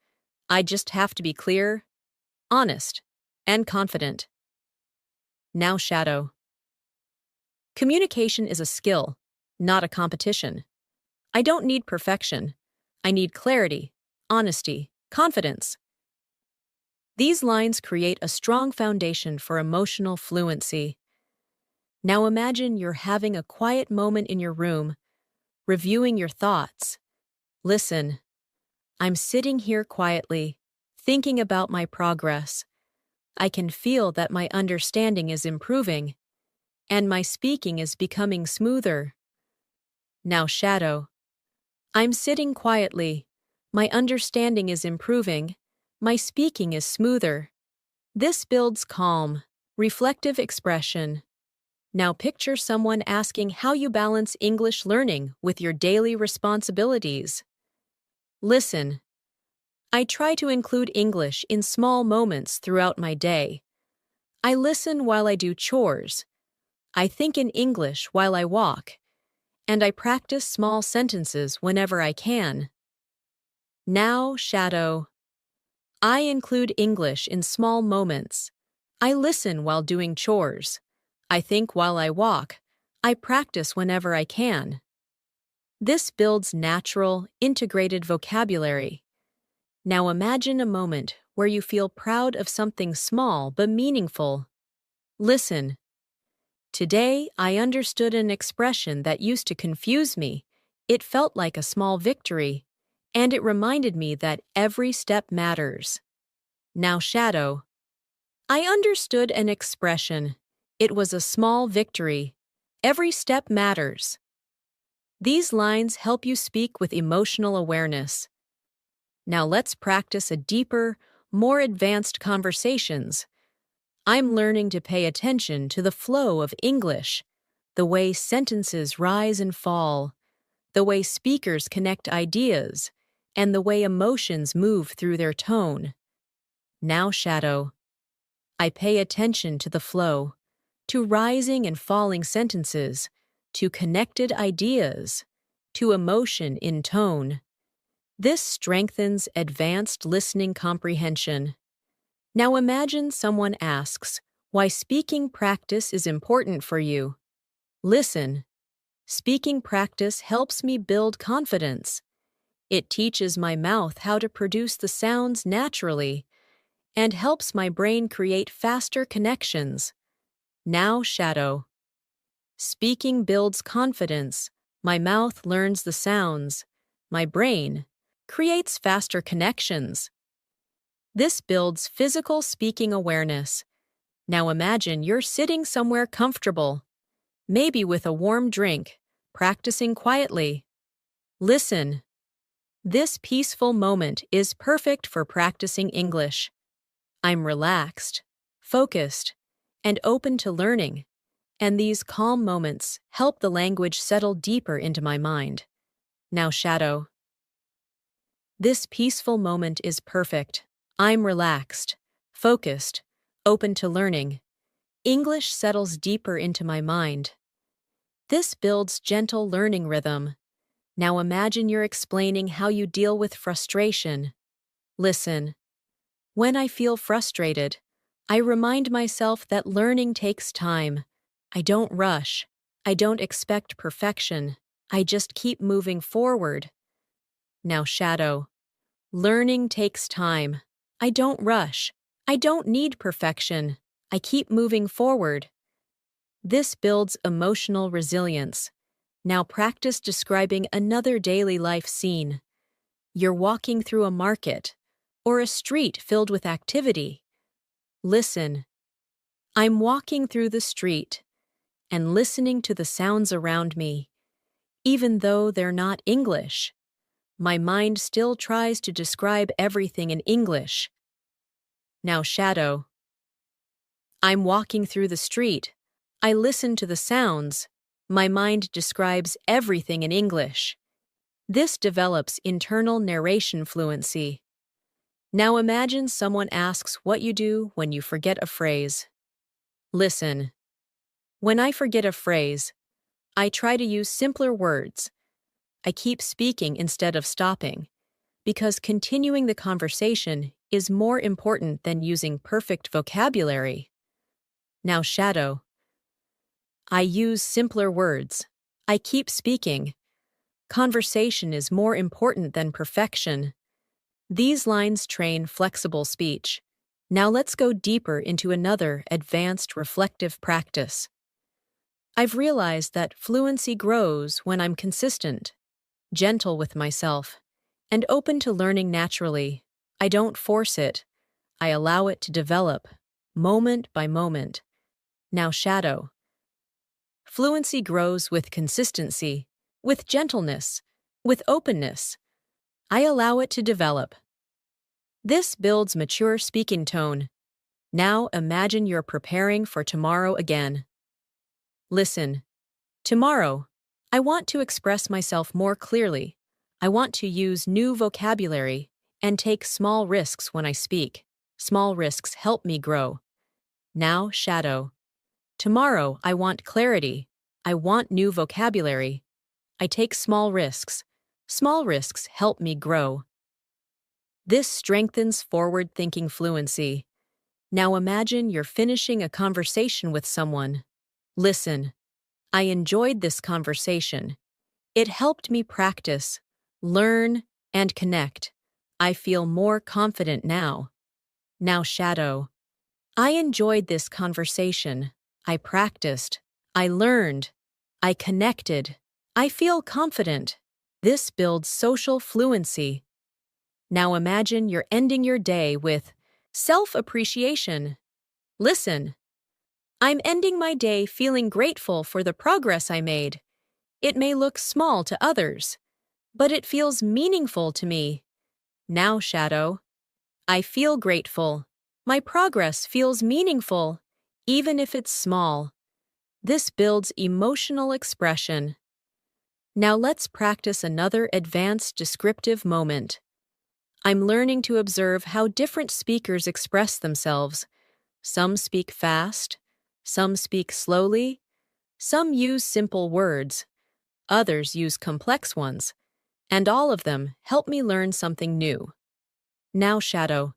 I just have to be clear, honest, and confident. Now shadow. Communication is a skill, not a competition. I don't need perfection. I need clarity, honesty, confidence. These lines create a strong foundation for emotional fluency. Now imagine you're having a quiet moment in your room, reviewing your thoughts. Listen. I'm sitting here quietly, thinking about my progress. I can feel that my understanding is improving, and my speaking is becoming smoother. Now shadow. I'm sitting quietly. My understanding is improving. My speaking is smoother. This builds calm, reflective expression. Now picture someone asking how you balance English learning with your daily responsibilities. Listen. I try to include English in small moments throughout my day. I listen while I do chores. I think in English while I walk. And I practice small sentences whenever I can. Now, shadow. I include English in small moments. I listen while doing chores. I think while I walk. I practice whenever I can. This builds natural, integrated vocabulary. Now imagine a moment where you feel proud of something small but meaningful. Listen. Today, I understood an expression that used to confuse me. It felt like a small victory, and it reminded me that every step matters. Now shadow. I understood an expression. It was a small victory. Every step matters. These lines help you speak with emotional awareness. Now let's practice a deeper, more advanced conversations. I'm learning to pay attention to the flow of English, the way sentences rise and fall. the way speakers connect ideas, and the way emotions move through their tone. Now shadow. I pay attention to the flow, to rising and falling sentences, to connected ideas, to emotion in tone. This strengthens advanced listening comprehension. Now imagine someone asks why speaking practice is important for you. Listen. Speaking practice helps me build confidence. It teaches my mouth how to produce the sounds naturally and helps my brain create faster connections. Now shadow. Speaking builds confidence. My mouth learns the sounds. My brain creates faster connections. This builds physical speaking awareness. Now imagine you're sitting somewhere comfortable, maybe with a warm drink, practicing quietly. Listen. This peaceful moment is perfect for practicing English. I'm relaxed, focused, and open to learning, and these calm moments help the language settle deeper into my mind. Now shadow. This peaceful moment is perfect. I'm relaxed, focused, open to learning. English settles deeper into my mind. This builds gentle learning rhythm. Now imagine you're explaining how you deal with frustration. Listen. When I feel frustrated, I remind myself that learning takes time. I don't rush. I don't expect perfection. I just keep moving forward. Now shadow. Learning takes time. I don't rush. I don't need perfection. I keep moving forward. This builds emotional resilience. Now practice describing another daily life scene. You're walking through a market or a street filled with activity. Listen. I'm walking through the street and listening to the sounds around me. Even though they're not English, my mind still tries to describe everything in English. Now shadow. I'm walking through the street. I listen to the sounds. My mind describes everything in English. This develops internal narration fluency. Now imagine someone asks what you do when you forget a phrase. Listen. When I forget a phrase, I try to use simpler words. I keep speaking instead of stopping, because continuing the conversation is more important than using perfect vocabulary. Now shadow. I use simpler words. I keep speaking. Conversation is more important than perfection. These lines train flexible speech. Now let's go deeper into another advanced reflective practice. I've realized that fluency grows when I'm consistent, gentle with myself, and open to learning naturally. I don't force it. I allow it to develop, moment by moment. Now shadow. Fluency grows with consistency, with gentleness, with openness. I allow it to develop. This builds mature speaking tone. Now imagine you're preparing for tomorrow again. Listen. Tomorrow, I want to express myself more clearly. I want to use new vocabulary and take small risks when I speak. Small risks help me grow. Now shadow. Tomorrow, I want clarity. I want new vocabulary. I take small risks. Small risks help me grow. This strengthens forward-thinking fluency. Now imagine you're finishing a conversation with someone. Listen. I enjoyed this conversation. It helped me practice, learn, and connect. I feel more confident now. Now shadow. I enjoyed this conversation. I practiced. I learned. I connected. I feel confident. This builds social fluency. Now imagine you're ending your day with self-appreciation. Listen. I'm ending my day feeling grateful for the progress I made. It may look small to others, but it feels meaningful to me. Now shadow. I feel grateful. My progress feels meaningful, even if it's small. This builds emotional expression. Now let's practice another advanced descriptive moment. I'm learning to observe how different speakers express themselves. Some speak fast, some speak slowly, some use simple words, others use complex ones, and all of them help me learn something new. Now shadow.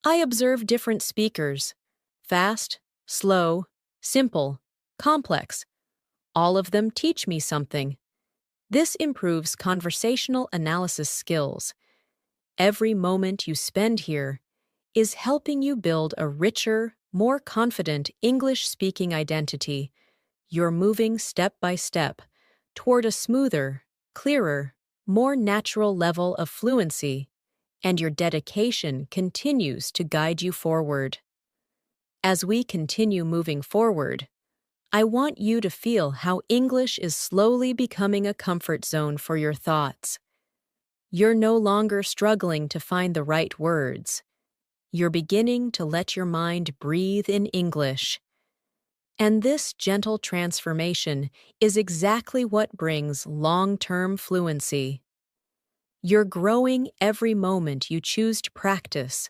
I observe different speakers. Fast, slow, simple, complex. All of them teach me something. This improves conversational analysis skills. Every moment you spend here is helping you build a richer, more confident English-speaking identity. You're moving step by step toward a smoother, clearer, more natural level of fluency, and your dedication continues to guide you forward. As we continue moving forward, I want you to feel how English is slowly becoming a comfort zone for your thoughts. You're no longer struggling to find the right words. You're beginning to let your mind breathe in English. And this gentle transformation is exactly what brings long-term fluency. You're growing every moment you choose to practice,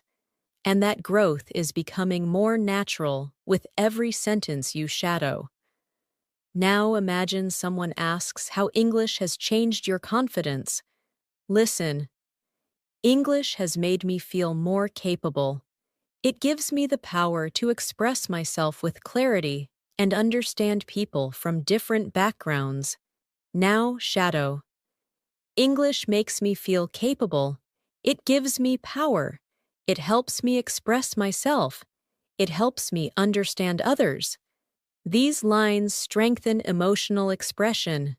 and that growth is becoming more natural with every sentence you shadow. Now imagine someone asks how English has changed your confidence. Listen. English has made me feel more capable. It gives me the power to express myself with clarity and understand people from different backgrounds. Now shadow. English makes me feel capable. It gives me power. It helps me express myself. It helps me understand others. These lines strengthen emotional expression.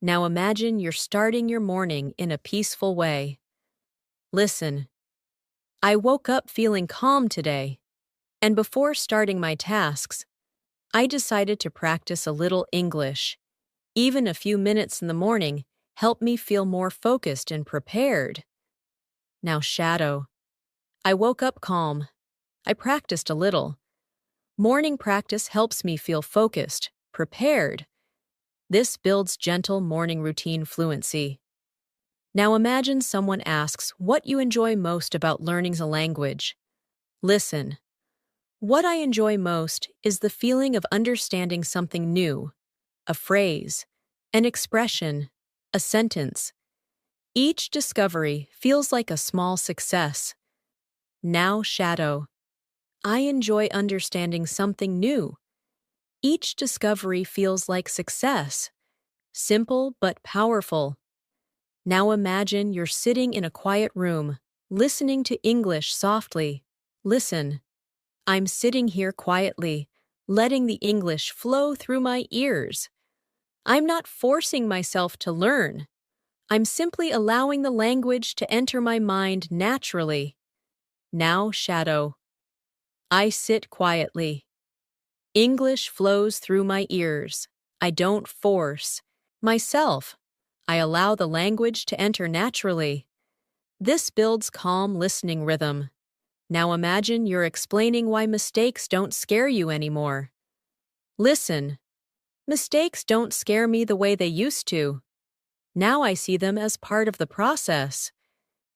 Now imagine you're starting your morning in a peaceful way. Listen. I woke up feeling calm today, and before starting my tasks, I decided to practice a little English. Even a few minutes in the morning help me feel more focused and prepared. Now shadow. I woke up calm. I practiced a little. Morning practice helps me feel focused, prepared. This builds gentle morning routine fluency. Now imagine someone asks what you enjoy most about learning a language. Listen. What I enjoy most is the feeling of understanding something new, a phrase, an expression, a sentence. Each discovery feels like a small success. Now shadow. I enjoy understanding something new. Each discovery feels like success. Simple but powerful. Now imagine you're sitting in a quiet room, listening to English softly. Listen. I'm sitting here quietly, letting the English flow through my ears. I'm not forcing myself to learn. I'm simply allowing the language to enter my mind naturally. Now shadow. I sit quietly. English flows through my ears. I don't force myself. I allow the language to enter naturally. This builds calm listening rhythm. Now imagine you're explaining why mistakes don't scare you anymore. Listen. Mistakes don't scare me the way they used to. Now I see them as part of the process.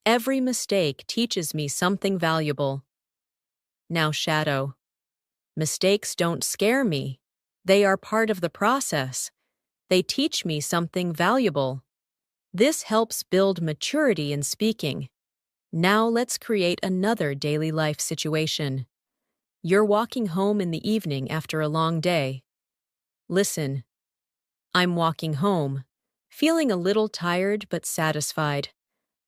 Every mistake teaches me something valuable. Now shadow. Mistakes don't scare me. They are part of the process. They teach me something valuable. This helps build maturity in speaking. Now let's create another daily life situation. You're walking home in the evening after a long day. Listen. I'm walking home, feeling a little tired but satisfied.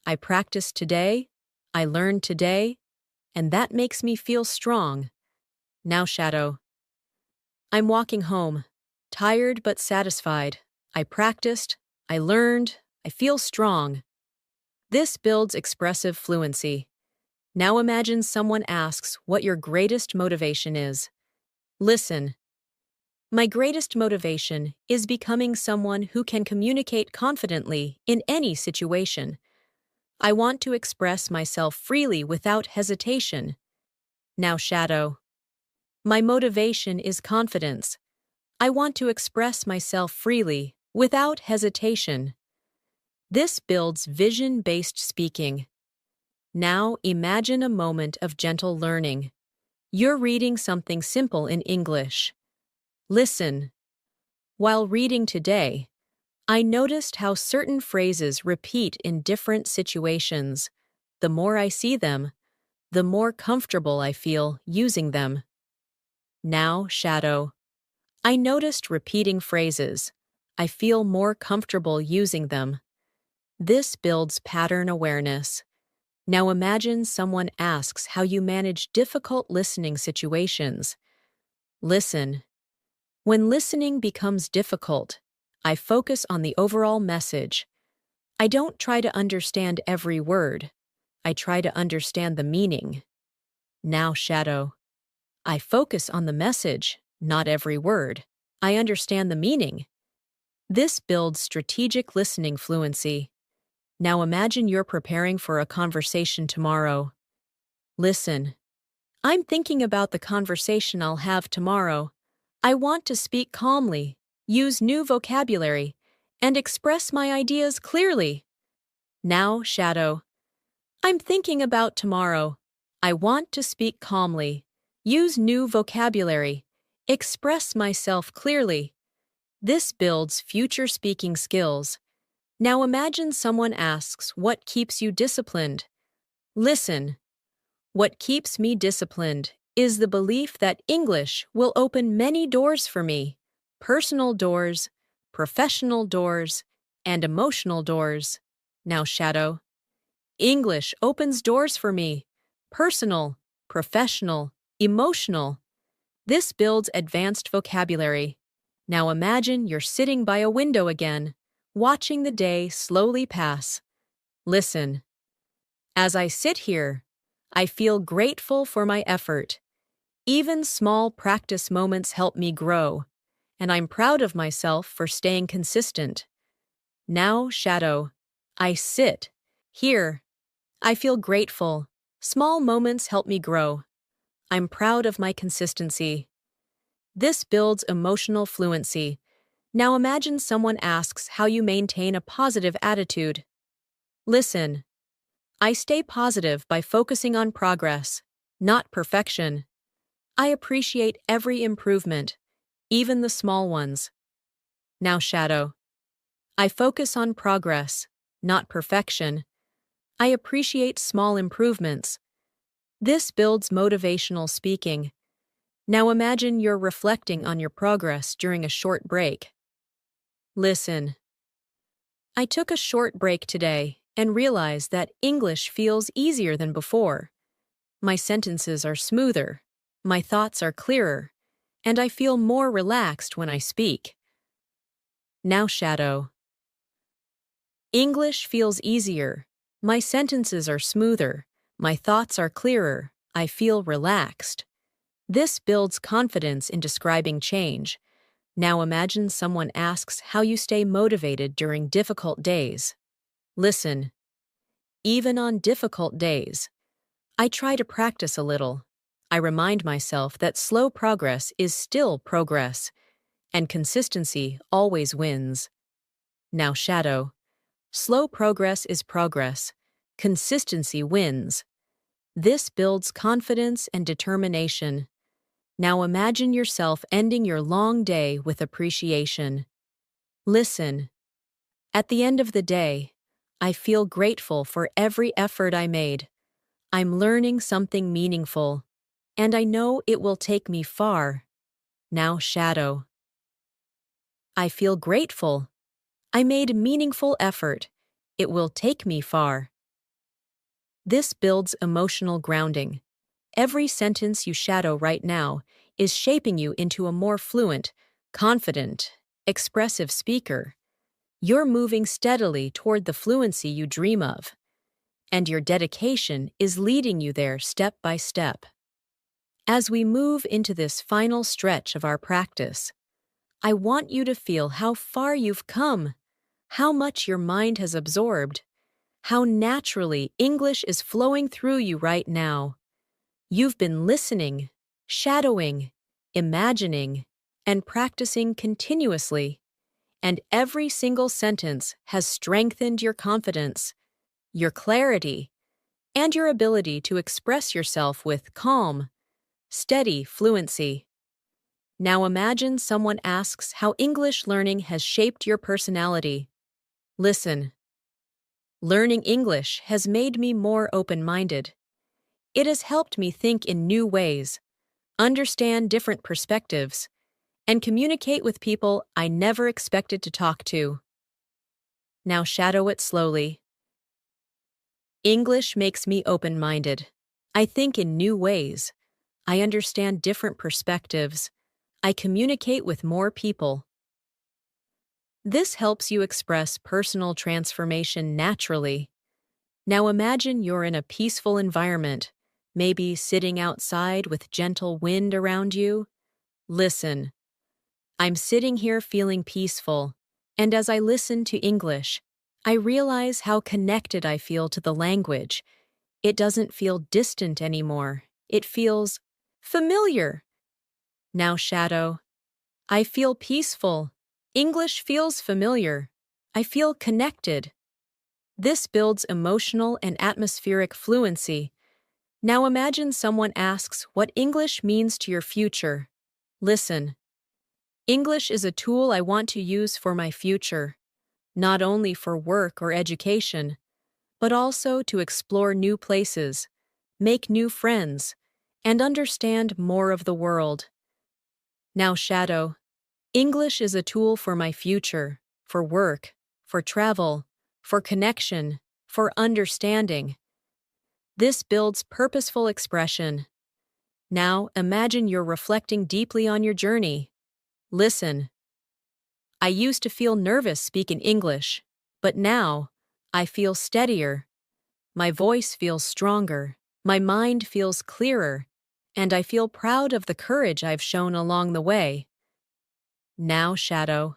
I practiced today, I learned today, and that makes me feel strong. Now shadow. I'm walking home, tired but satisfied. I practiced, I learned, I feel strong. This builds expressive fluency. Now imagine someone asks what your greatest motivation is. Listen. My greatest motivation is becoming someone who can communicate confidently in any situation. I want to express myself freely without hesitation. Now shadow. My motivation is confidence. I want to express myself freely without hesitation. This builds vision-based speaking. Now imagine a moment of gentle learning. You're reading something simple in English. Listen. While reading today, I noticed how certain phrases repeat in different situations. The more I see them, the more comfortable I feel using them. Now, shadow. I noticed repeating phrases. I feel more comfortable using them. This builds pattern awareness. Now imagine someone asks how you manage difficult listening situations. Listen. When listening becomes difficult, I focus on the overall message. I don't try to understand every word. I try to understand the meaning. Now, shadow. I focus on the message, not every word. I understand the meaning. This builds strategic listening fluency. Now imagine you're preparing for a conversation tomorrow. Listen. I'm thinking about the conversation I'll have tomorrow. I want to speak calmly, use new vocabulary, and express my ideas clearly. Now, shadow. I'm thinking about tomorrow. I want to speak calmly, use new vocabulary, express myself clearly. This builds future speaking skills. Now imagine someone asks, what keeps you disciplined? Listen. What keeps me disciplined is the belief that English will open many doors for me. Personal doors, professional doors, and emotional doors. Now, shadow. English opens doors for me. Personal, professional, emotional. This builds advanced vocabulary. Now imagine you're sitting by a window again, watching the day slowly pass. Listen. As I sit here, I feel grateful for my effort. Even small practice moments help me grow, and I'm proud of myself for staying consistent. Now, shadow. I sit. Here. I feel grateful. Small moments help me grow. I'm proud of my consistency. This builds emotional fluency. Now imagine someone asks how you maintain a positive attitude. Listen. I stay positive by focusing on progress, not perfection. I appreciate every improvement, even the small ones. Now, shadow. I focus on progress, not perfection. I appreciate small improvements. This builds motivational speaking. Now imagine you're reflecting on your progress during a short break. Listen. I took a short break today and realized that English feels easier than before. My sentences are smoother, my thoughts are clearer, and I feel more relaxed when I speak. Now, shadow. English feels easier, my sentences are smoother, my thoughts are clearer, I feel relaxed. This builds confidence in describing change. Now imagine someone asks how you stay motivated during difficult days. Listen. Even on difficult days, I try to practice a little. I remind myself that slow progress is still progress, and consistency always wins. Now, shadow. Slow progress is progress. Consistency wins. This builds confidence and determination. Now imagine yourself ending your long day with appreciation. Listen. At the end of the day, I feel grateful for every effort I made. I'm learning something meaningful, and I know it will take me far. Now, shadow. I feel grateful. I made meaningful effort. It will take me far. This builds emotional grounding. Every sentence you shadow right now is shaping you into a more fluent, confident, expressive speaker. You're moving steadily toward the fluency you dream of, and your dedication is leading you there step by step. As we move into this final stretch of our practice, I want you to feel how far you've come, how much your mind has absorbed, how naturally English is flowing through you right now. You've been listening, shadowing, imagining, and practicing continuously, and every single sentence has strengthened your confidence, your clarity, and your ability to express yourself with calm, steady fluency. Now imagine someone asks how English learning has shaped your personality. Listen. Learning English has made me more open-minded. It has helped me think in new ways, understand different perspectives, and communicate with people I never expected to talk to. Now shadow it slowly. English makes me open-minded. I think in new ways. I understand different perspectives. I communicate with more people. This helps you express personal transformation naturally. Now imagine you're in a peaceful environment, maybe sitting outside with gentle wind around you. Listen. I'm sitting here feeling peaceful, and as I listen to English, I realize how connected I feel to the language. It doesn't feel distant anymore. It feels familiar. Now shadow. I feel peaceful. English feels familiar. I feel connected. This builds emotional and atmospheric fluency. Now imagine someone asks what English means to your future. Listen. English is a tool I want to use for my future, not only for work or education, but also to explore new places, make new friends, and understand more of the world. Now shadow. English is a tool for my future, for work, for travel, for connection, for understanding. This builds purposeful expression. Now imagine you're reflecting deeply on your journey. Listen. I used to feel nervous speaking English, but now I feel steadier. My voice feels stronger, my mind feels clearer, and I feel proud of the courage I've shown along the way. Now shadow.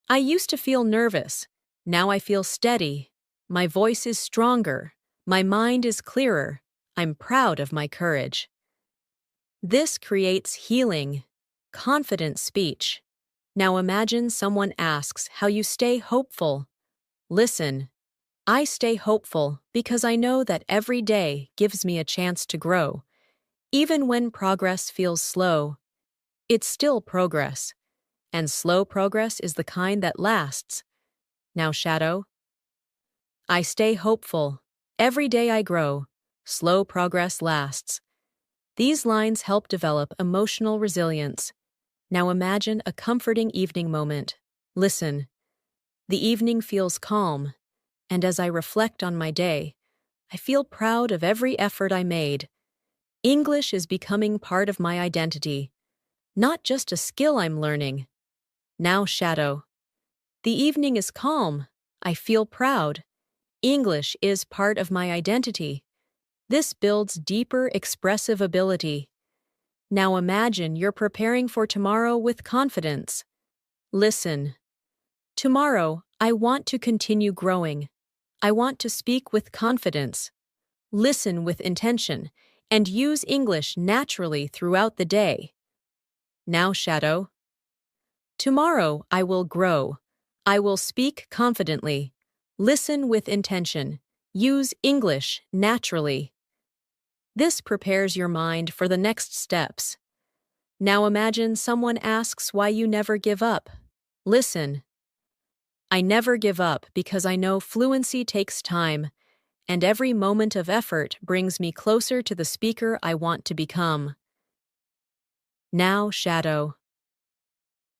I used to feel nervous. Now I feel steady. My voice is stronger. My mind is clearer. I'm proud of my courage. This creates healing, confident speech. Now imagine someone asks how you stay hopeful. Listen. I stay hopeful because I know that every day gives me a chance to grow. Even when progress feels slow, it's still progress. And slow progress is the kind that lasts. Now shadow. I stay hopeful. Every day I grow. Slow progress lasts. These lines help develop emotional resilience. Now imagine a comforting evening moment. Listen. The evening feels calm, and as I reflect on my day, I feel proud of every effort I made. English is becoming part of my identity, not just a skill I'm learning. Now shadow. The evening is calm. I feel proud. English is part of my identity. This builds deeper expressive ability. Now imagine you're preparing for tomorrow with confidence. Listen. Tomorrow, I want to continue growing. I want to speak with confidence, listen with intention, and use English naturally throughout the day. Now shadow. Tomorrow, I will grow. I will speak confidently, listen with intention, use English naturally. This prepares your mind for the next steps. Now imagine someone asks why you never give up. Listen. I never give up because I know fluency takes time, and every moment of effort brings me closer to the speaker I want to become. Now shadow.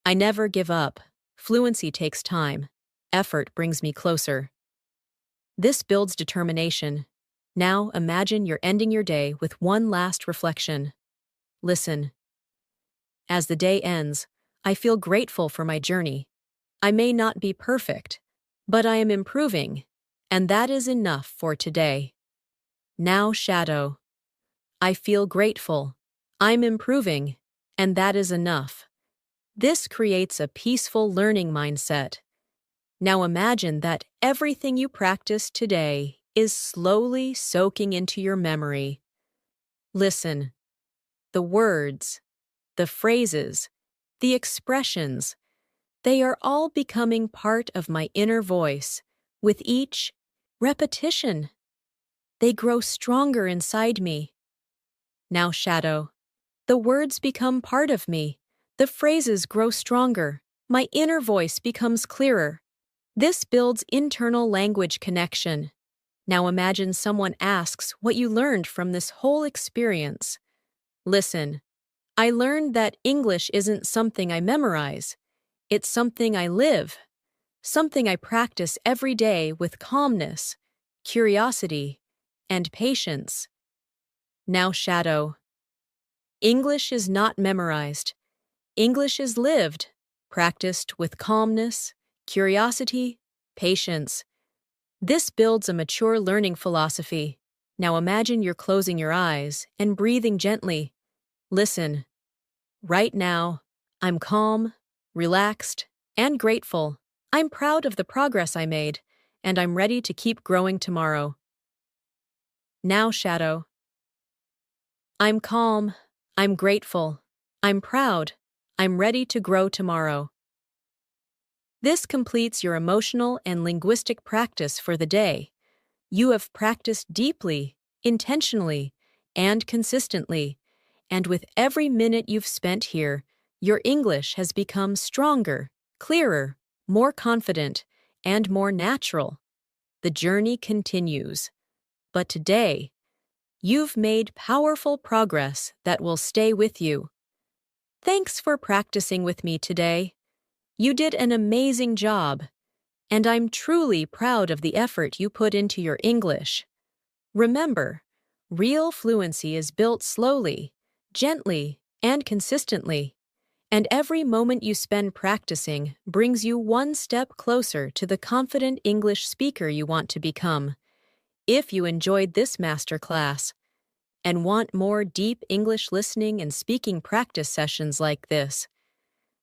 I never give up. Fluency takes time. Effort brings me closer. This builds determination. Now imagine you're ending your day with one last reflection. Listen. As the day ends, I feel grateful for my journey. I may not be perfect, but I am improving, and that is enough for today. Now shadow. I feel grateful. I'm improving, and that is enough. This creates a peaceful learning mindset. Now imagine that everything you practice today is slowly soaking into your memory. Listen. The words, the phrases, the expressions, They are all becoming part of my inner voice. With each repetition, they grow stronger inside me. Now shadow. The words become part of me. The phrases grow stronger. My inner voice becomes clearer. This builds internal language connection. Now imagine someone asks what you learned from this whole experience. Listen, I learned that English isn't something I memorize. It's something I live, something I practice every day with calmness, curiosity, and patience. Now shadow. English is not memorized. English is lived, practiced with calmness, curiosity, patience. This builds a mature learning philosophy. Now imagine you're closing your eyes and breathing gently. Listen. Right now, I'm calm, relaxed, and grateful. I'm proud of the progress I made, and I'm ready to keep growing tomorrow. Now shadow. I'm calm, I'm grateful, I'm proud, I'm ready to grow tomorrow. This completes your emotional and linguistic practice for the day. You have practiced deeply, intentionally, and consistently, and with every minute you've spent here, your English has become stronger, clearer, more confident, and more natural. The journey continues. But today, you've made powerful progress that will stay with you. Thanks for practicing with me today. You did an amazing job, and I'm truly proud of the effort you put into your English. Remember, real fluency is built slowly, gently, and consistently, and every moment you spend practicing brings you one step closer to the confident English speaker you want to become. If you enjoyed this masterclass and want more deep English listening and speaking practice sessions like this,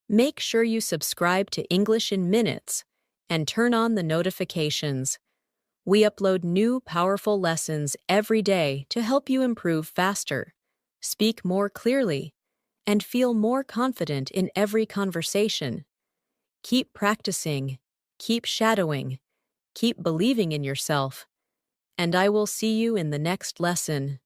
make sure you subscribe to English in Minutes and turn on the notifications. We upload new powerful lessons every day to help you improve faster, speak more clearly, and feel more confident in every conversation. Keep practicing, keep shadowing, keep believing in yourself, and I will see you in the next lesson.